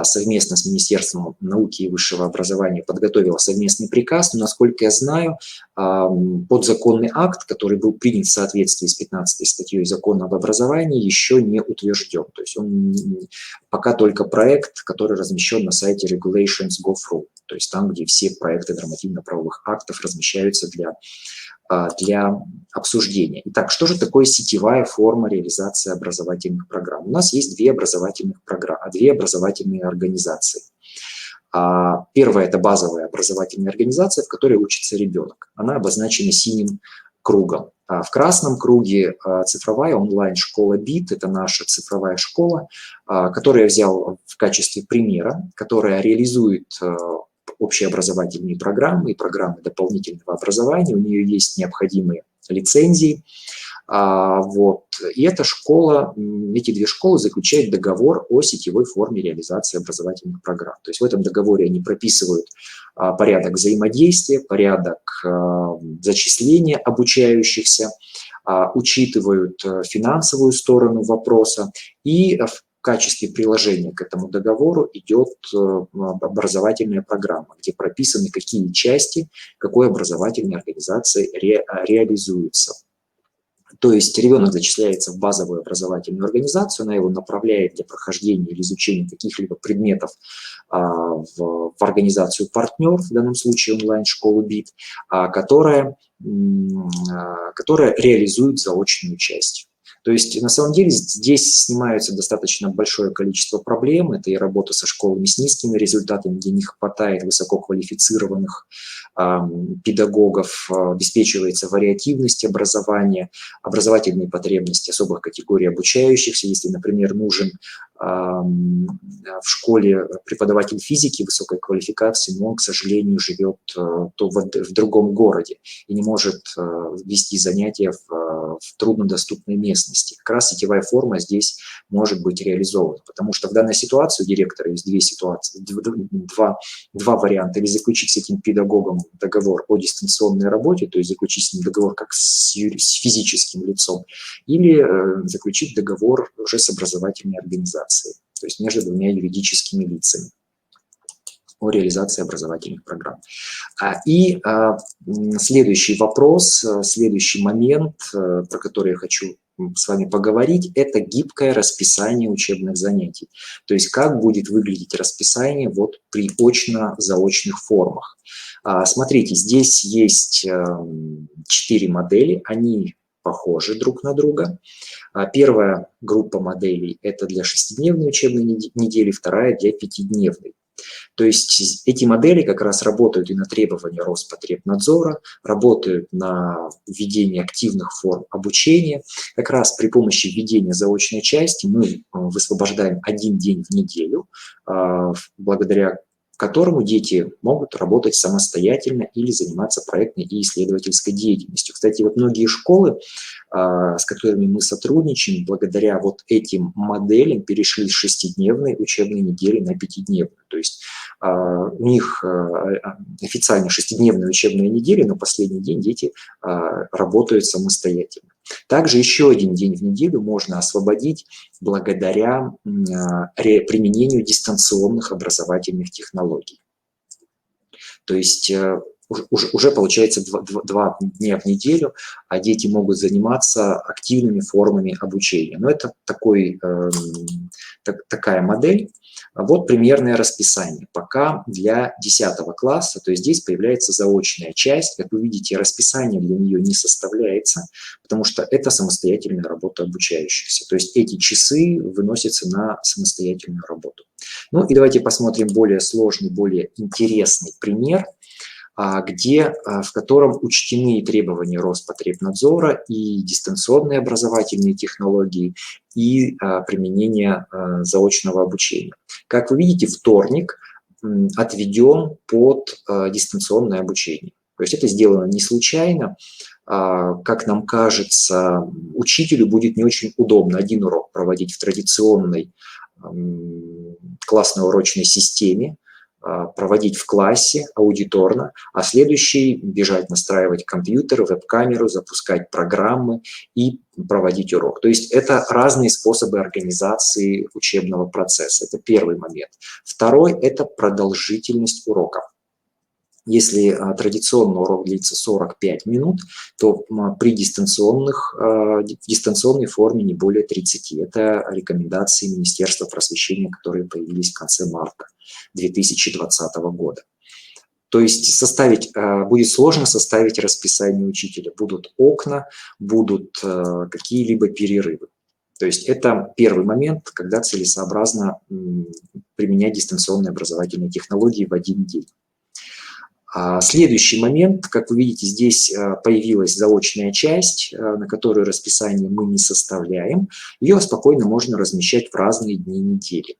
совместно с Министерством науки и высшего образования подготовила совместный приказ, но, насколько я знаю, подзаконный акт, который был принят в соответствии с 15 статьей Закона об образовании, еще не утвержден. То есть он пока только проект, который размещен на сайте regulations.gov.ru, то есть там, где все проекты нормативно-правовых актов размещаются для обсуждения. Итак, что же такое сетевая форма реализации образовательных программ? У нас есть две образовательные организации. Первая – это базовая образовательная организация, в которой учится ребенок. Она обозначена синим кругом. В красном круге цифровая онлайн-школа БИТ – это наша цифровая школа, которую я взял в качестве примера, которая реализует общеобразовательные программы и программы дополнительного образования. У нее есть необходимые лицензии. И эта школа, эти две школы заключают договор о сетевой форме реализации образовательных программ. То есть в этом договоре они прописывают порядок взаимодействия, порядок зачисления обучающихся, учитывают финансовую сторону вопроса, и в качестве приложения к этому договору идет образовательная программа, где прописаны, какие части какой образовательной организации реализуются. То есть ребенок зачисляется в базовую образовательную организацию, она его направляет для прохождения или изучения каких-либо предметов в организацию партнер, в данном случае онлайн-школу БИТ, которая реализует заочную часть. То есть на самом деле здесь снимается достаточно большое количество проблем. Это и работа со школами с низкими результатами, где не хватает высококвалифицированных педагогов, обеспечивается вариативность образования, образовательные потребности особых категорий обучающихся. Если, например, нужен в школе преподаватель физики высокой квалификации, но он, к сожалению, живет в другом городе и не может вести занятия в труднодоступной местности. Как раз сетевая форма здесь может быть реализована, потому что в данной ситуации у директора есть два варианта. Или заключить с этим педагогом договор о дистанционной работе, то есть заключить с ним договор как с физическим лицом, или заключить договор уже с образовательной организацией, то есть между двумя юридическими лицами о реализации образовательных программ. И следующий вопрос, следующий момент, про который я хочу с вами поговорить, это гибкое расписание учебных занятий. То есть как будет выглядеть расписание вот при очно-заочных формах. Смотрите, здесь есть 4 модели, они похожи друг на друга. Первая группа моделей – это для 6-дневной учебной недели, вторая – для 5-дневной. То есть эти модели как раз работают и на требования Роспотребнадзора, работают на введение активных форм обучения. Как раз при помощи введения заочной части мы высвобождаем 1 день в неделю, благодаря которому дети могут работать самостоятельно или заниматься проектной и исследовательской деятельностью. Кстати, вот многие школы, с которыми мы сотрудничаем, благодаря вот этим моделям перешли с 6-дневной учебной недели на 5-дневную. То есть у них официально 6-дневная учебная неделя, но последний день дети работают самостоятельно. Также еще 1 день в неделю можно освободить благодаря применению дистанционных образовательных технологий. То есть уже получается 2 дня в неделю, а дети могут заниматься активными формами обучения. Но это такая модель. Вот примерное расписание. Пока для 10 класса, то есть здесь появляется заочная часть. Как вы видите, расписание для нее не составляется, потому что это самостоятельная работа обучающихся. То есть эти часы выносятся на самостоятельную работу. Ну и давайте посмотрим более сложный, более интересный пример, в котором учтены требования Роспотребнадзора и дистанционные образовательные технологии, и применение заочного обучения. Как вы видите, вторник отведен под дистанционное обучение. То есть это сделано не случайно. Как нам кажется, учителю будет не очень удобно 1 урок проводить в традиционной классной урочной системе, проводить в классе аудиторно, а следующий бежать настраивать компьютер, веб-камеру, запускать программы и проводить урок. То есть это разные способы организации учебного процесса. Это первый момент. Второй – это продолжительность уроков. Если традиционно урок длится 45 минут, то при дистанционной форме не более 30. Это рекомендации Министерства просвещения, которые появились в конце марта 2020 года. То есть будет сложно составить расписание учителя. Будут окна, будут какие-либо перерывы. То есть это первый момент, когда целесообразно применять дистанционные образовательные технологии в 1 день. Следующий момент, как вы видите, здесь появилась заочная часть, на которую расписание мы не составляем. Ее спокойно можно размещать в разные дни недели.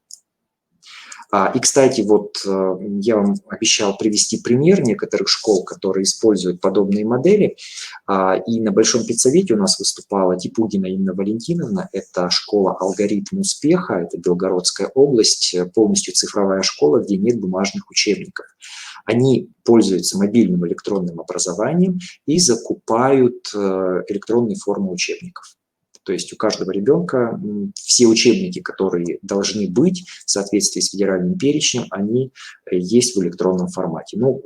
И, кстати, вот я вам обещал привести пример некоторых школ, которые используют подобные модели. И на Большом педсовете у нас выступала Типугина Инна Валентиновна. Это школа «Алгоритм успеха», это Белгородская область, полностью цифровая школа, где нет бумажных учебников. Они пользуются мобильным электронным образованием и закупают электронные формы учебников. То есть у каждого ребенка все учебники, которые должны быть в соответствии с федеральным перечнем, они есть в электронном формате. Ну,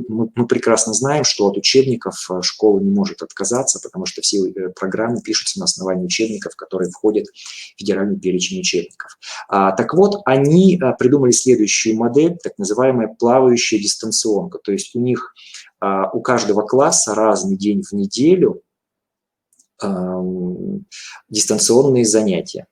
мы прекрасно знаем, что от учебников школа не может отказаться, потому что все программы пишутся на основании учебников, которые входят в федеральный перечень учебников. Так вот, они придумали следующую модель, так называемая плавающая дистанционка. То есть у них, у каждого класса разный день в неделю дистанционные занятия.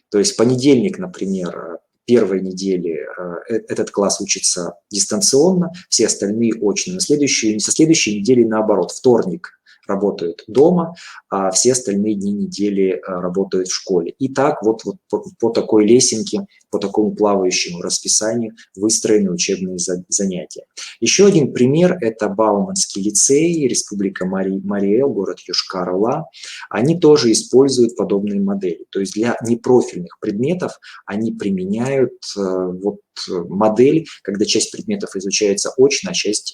То есть в понедельник, например, первой недели этот класс учится дистанционно, все остальные очно. Со следующей недели наоборот, вторник работают дома, а все остальные дни недели работают в школе. И так вот по такой лесенке, по такому плавающему расписанию выстроены учебные занятия. Еще один пример – это Бауманский лицей, Республика Марий-Эл, город Йошкар-Ола. Они тоже используют подобные модели. То есть для непрофильных предметов они применяют модель, когда часть предметов изучается очно,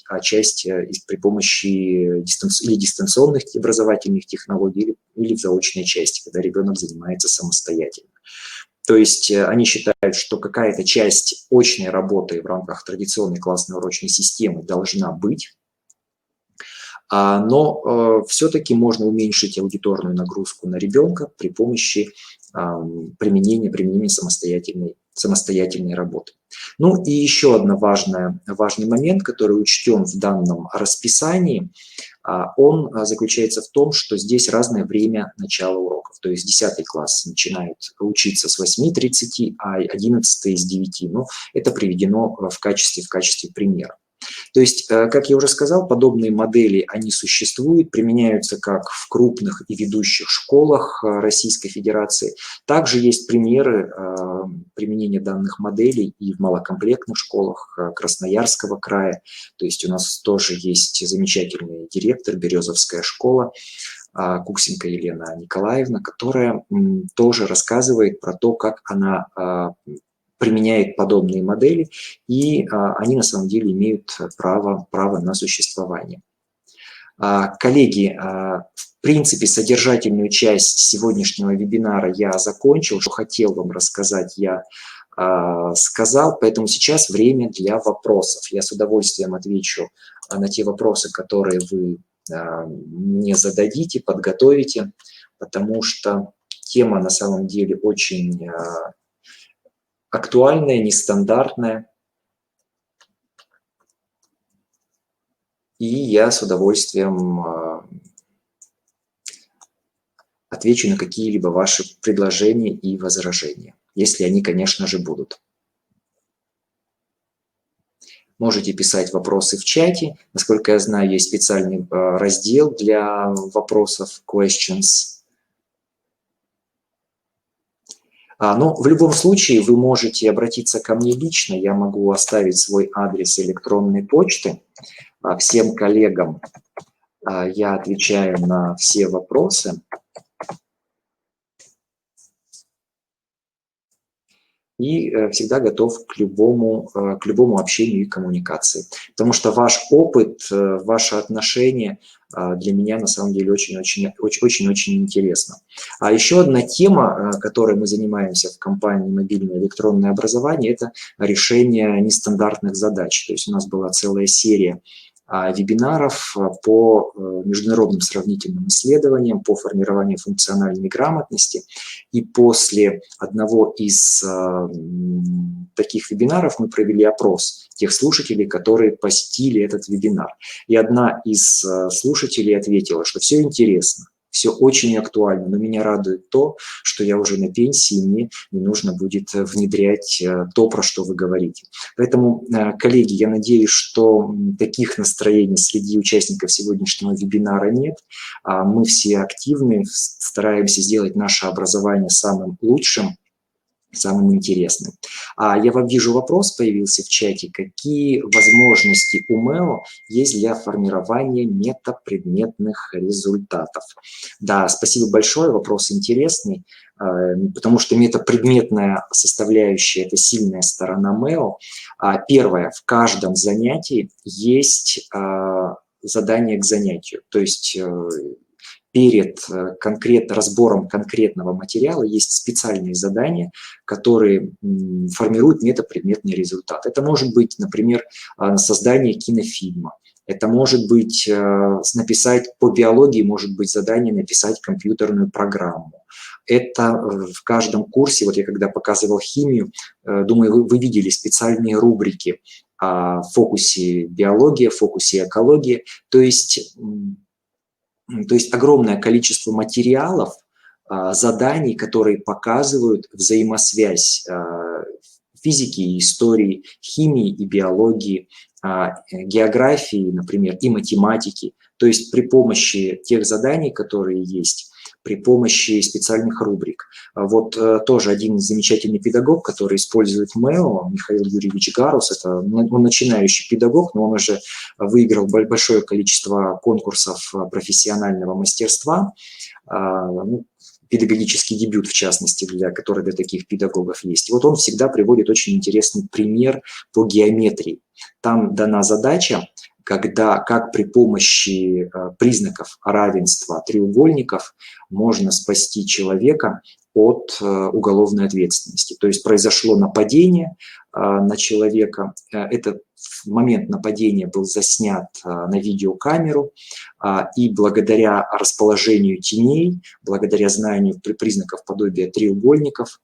а часть при помощи дистанционных образовательных технологий или в заочной части, когда ребенок занимается самостоятельно. То есть они считают, что какая-то часть очной работы в рамках традиционной классной урочной системы должна быть, но все-таки можно уменьшить аудиторную нагрузку на ребенка при помощи применения самостоятельной работы. Ну и еще один важный момент, который учтен в данном расписании, Он заключается в том, что здесь разное время начала уроков. То есть 10 класс начинает учиться с 8:30, а 11 с 9. Ну, это приведено в качестве примера. То есть, как я уже сказал, подобные модели, они существуют, применяются как в крупных и ведущих школах Российской Федерации. Также есть примеры применения данных моделей и в малокомплектных школах Красноярского края. То есть у нас тоже есть замечательный директор, Березовская школа, Куксенко Елена Николаевна, которая тоже рассказывает про то, как она применяет подобные модели, и они на самом деле имеют право на существование. Коллеги, в принципе, содержательную часть сегодняшнего вебинара я закончил, что хотел вам рассказать, я сказал, поэтому сейчас время для вопросов. Я с удовольствием отвечу на те вопросы, которые вы мне зададите, подготовите, потому что тема на самом деле очень актуальная, нестандартная. И я с удовольствием отвечу на какие-либо ваши предложения и возражения, если они, конечно же, будут. Можете писать вопросы в чате. Насколько я знаю, есть специальный раздел для вопросов, questions. Но в любом случае вы можете обратиться ко мне лично. Я могу оставить свой адрес электронной почты. Всем коллегам я отвечаю на все вопросы. И всегда готов к любому общению и коммуникации. Потому что ваш опыт, ваше отношение для меня на самом деле очень-очень интересно. А еще одна тема, которой мы занимаемся в компании «Мобильное электронное образование», это решение нестандартных задач. То есть у нас была целая серия вебинаров по международным сравнительным исследованиям, по формированию функциональной грамотности. И после одного из таких вебинаров мы провели опрос тех слушателей, которые посетили этот вебинар. И одна из слушателей ответила, что все интересно, все очень актуально, но меня радует то, что я уже на пенсии, и мне не нужно будет внедрять то, про что вы говорите. Поэтому, коллеги, я надеюсь, что таких настроений среди участников сегодняшнего вебинара нет. Мы все активны, стараемся сделать наше образование самым лучшим, самым интересным. Я вам вижу, вопрос появился в чате. Какие возможности у МЭО есть для формирования метапредметных результатов? Да, спасибо большое, вопрос интересный, потому что метапредметная составляющая – это сильная сторона МЭО. Первое, в каждом занятии есть задание к занятию, то есть перед разбором конкретного материала есть специальные задания, которые формируют метапредметный результат. Это может быть, например, создание кинофильма. Это может быть написать по биологии, может быть задание написать компьютерную программу. Это в каждом курсе, вот я когда показывал химию, думаю, вы видели специальные рубрики в фокусе биология, в фокусе экология. То есть огромное количество материалов, заданий, которые показывают взаимосвязь физики и истории, химии и биологии, географии, например, и математики. То есть при помощи тех заданий, которые есть, при помощи специальных рубрик. Вот тоже один замечательный педагог, который использует МЭО, Михаил Юрьевич Гарус, это он начинающий педагог, но он уже выиграл большое количество конкурсов профессионального мастерства, педагогический дебют, в частности, который для таких педагогов есть. И вот он всегда приводит очень интересный пример по геометрии. Там дана задача, как при помощи признаков равенства треугольников можно спасти человека от уголовной ответственности. То есть произошло нападение на человека. Этот момент нападения был заснят на видеокамеру, и благодаря расположению теней, благодаря знанию признаков подобия треугольников,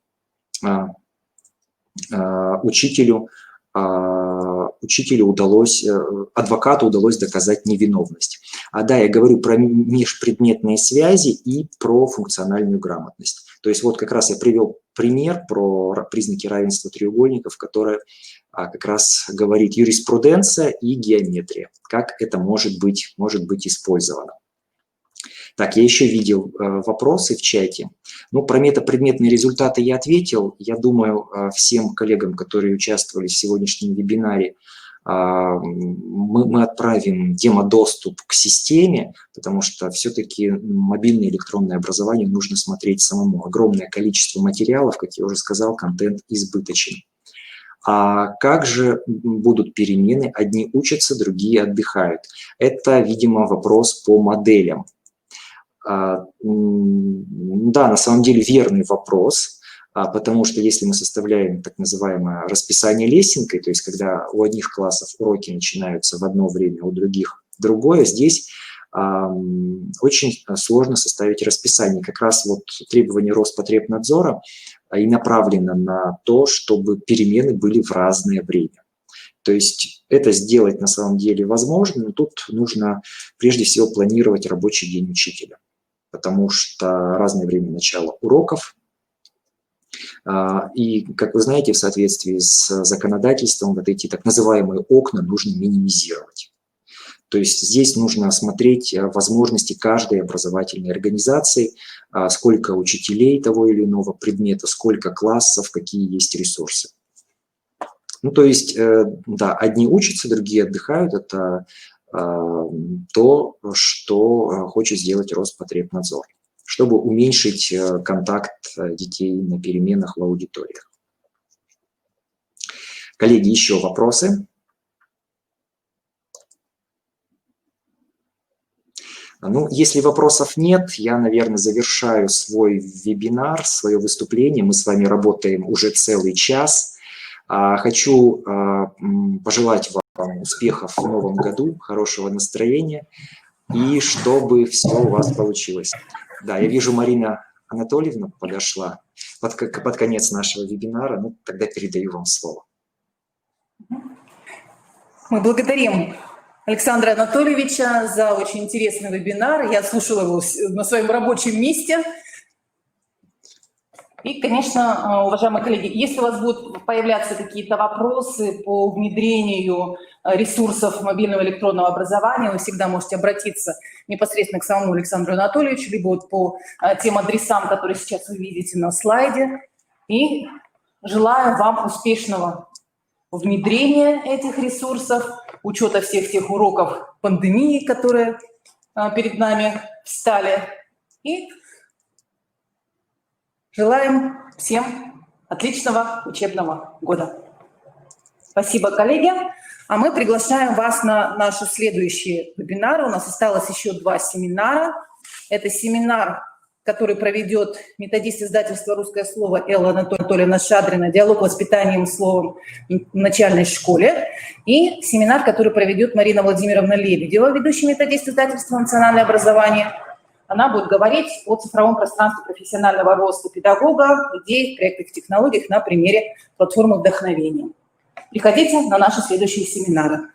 адвокату удалось доказать невиновность. Да, я говорю про межпредметные связи и про функциональную грамотность. То есть вот как раз я привел пример про признаки равенства треугольников, которые как раз говорит юриспруденция и геометрия, как это может быть использовано. Так, я еще видел вопросы в чате. Ну, про метапредметные результаты я ответил. Я думаю, всем коллегам, которые участвовали в сегодняшнем вебинаре, мы отправим демо-доступ к системе, потому что все-таки мобильное электронное образование нужно смотреть самому. Огромное количество материалов, как я уже сказал, контент избыточен. А как же будут перемены? Одни учатся, другие отдыхают. Это, видимо, вопрос по моделям. Да, на самом деле верный вопрос, потому что если мы составляем так называемое расписание лесенкой, то есть когда у одних классов уроки начинаются в одно время, у других в другое, здесь очень сложно составить расписание. Как раз вот требование Роспотребнадзора и направлено на то, чтобы перемены были в разное время. То есть это сделать на самом деле возможно, но тут нужно прежде всего планировать рабочий день учителя, потому что разное время начала уроков. И, как вы знаете, в соответствии с законодательством вот эти так называемые окна нужно минимизировать. То есть здесь нужно осмотреть возможности каждой образовательной организации, сколько учителей того или иного предмета, сколько классов, какие есть ресурсы. Ну, то есть, да, одни учатся, другие отдыхают. Это то, что хочет сделать Роспотребнадзор, чтобы уменьшить контакт детей на переменах в аудиториях. Коллеги, еще вопросы? Ну, если вопросов нет, я, наверное, завершаю свой вебинар, свое выступление. Мы с вами работаем уже целый час. Хочу пожелать вам успехов в новом году, хорошего настроения и чтобы все у вас получилось. Да, я вижу, Марина Анатольевна подошла под конец нашего вебинара. Ну, тогда передаю вам слово. Мы благодарим Александра Анатольевича за очень интересный вебинар. Я слушала его на своем рабочем месте. И, конечно, уважаемые коллеги, если у вас будут появляться какие-то вопросы по внедрению ресурсов мобильного электронного образования, вы всегда можете обратиться непосредственно к самому Александру Анатольевичу, либо вот по тем адресам, которые сейчас вы видите на слайде. И желаю вам успешного внедрения этих ресурсов, учета всех тех уроков пандемии, которые перед нами встали. И желаем всем отличного учебного года. Спасибо, коллеги. А мы приглашаем вас на наши следующие вебинары. У нас осталось еще 2 семинара. Это семинар, который проведет методист издательства «Русское слово» Элла Анатольевна Шадрина «Диалог воспитанием словом в начальной школе». И семинар, который проведет Марина Владимировна Лебедева, ведущий методист издательства «Национальное образование». Она будет говорить о цифровом пространстве профессионального роста педагога, идеях, проектах, технологиях на примере платформы вдохновения. Приходите на наши следующие семинары.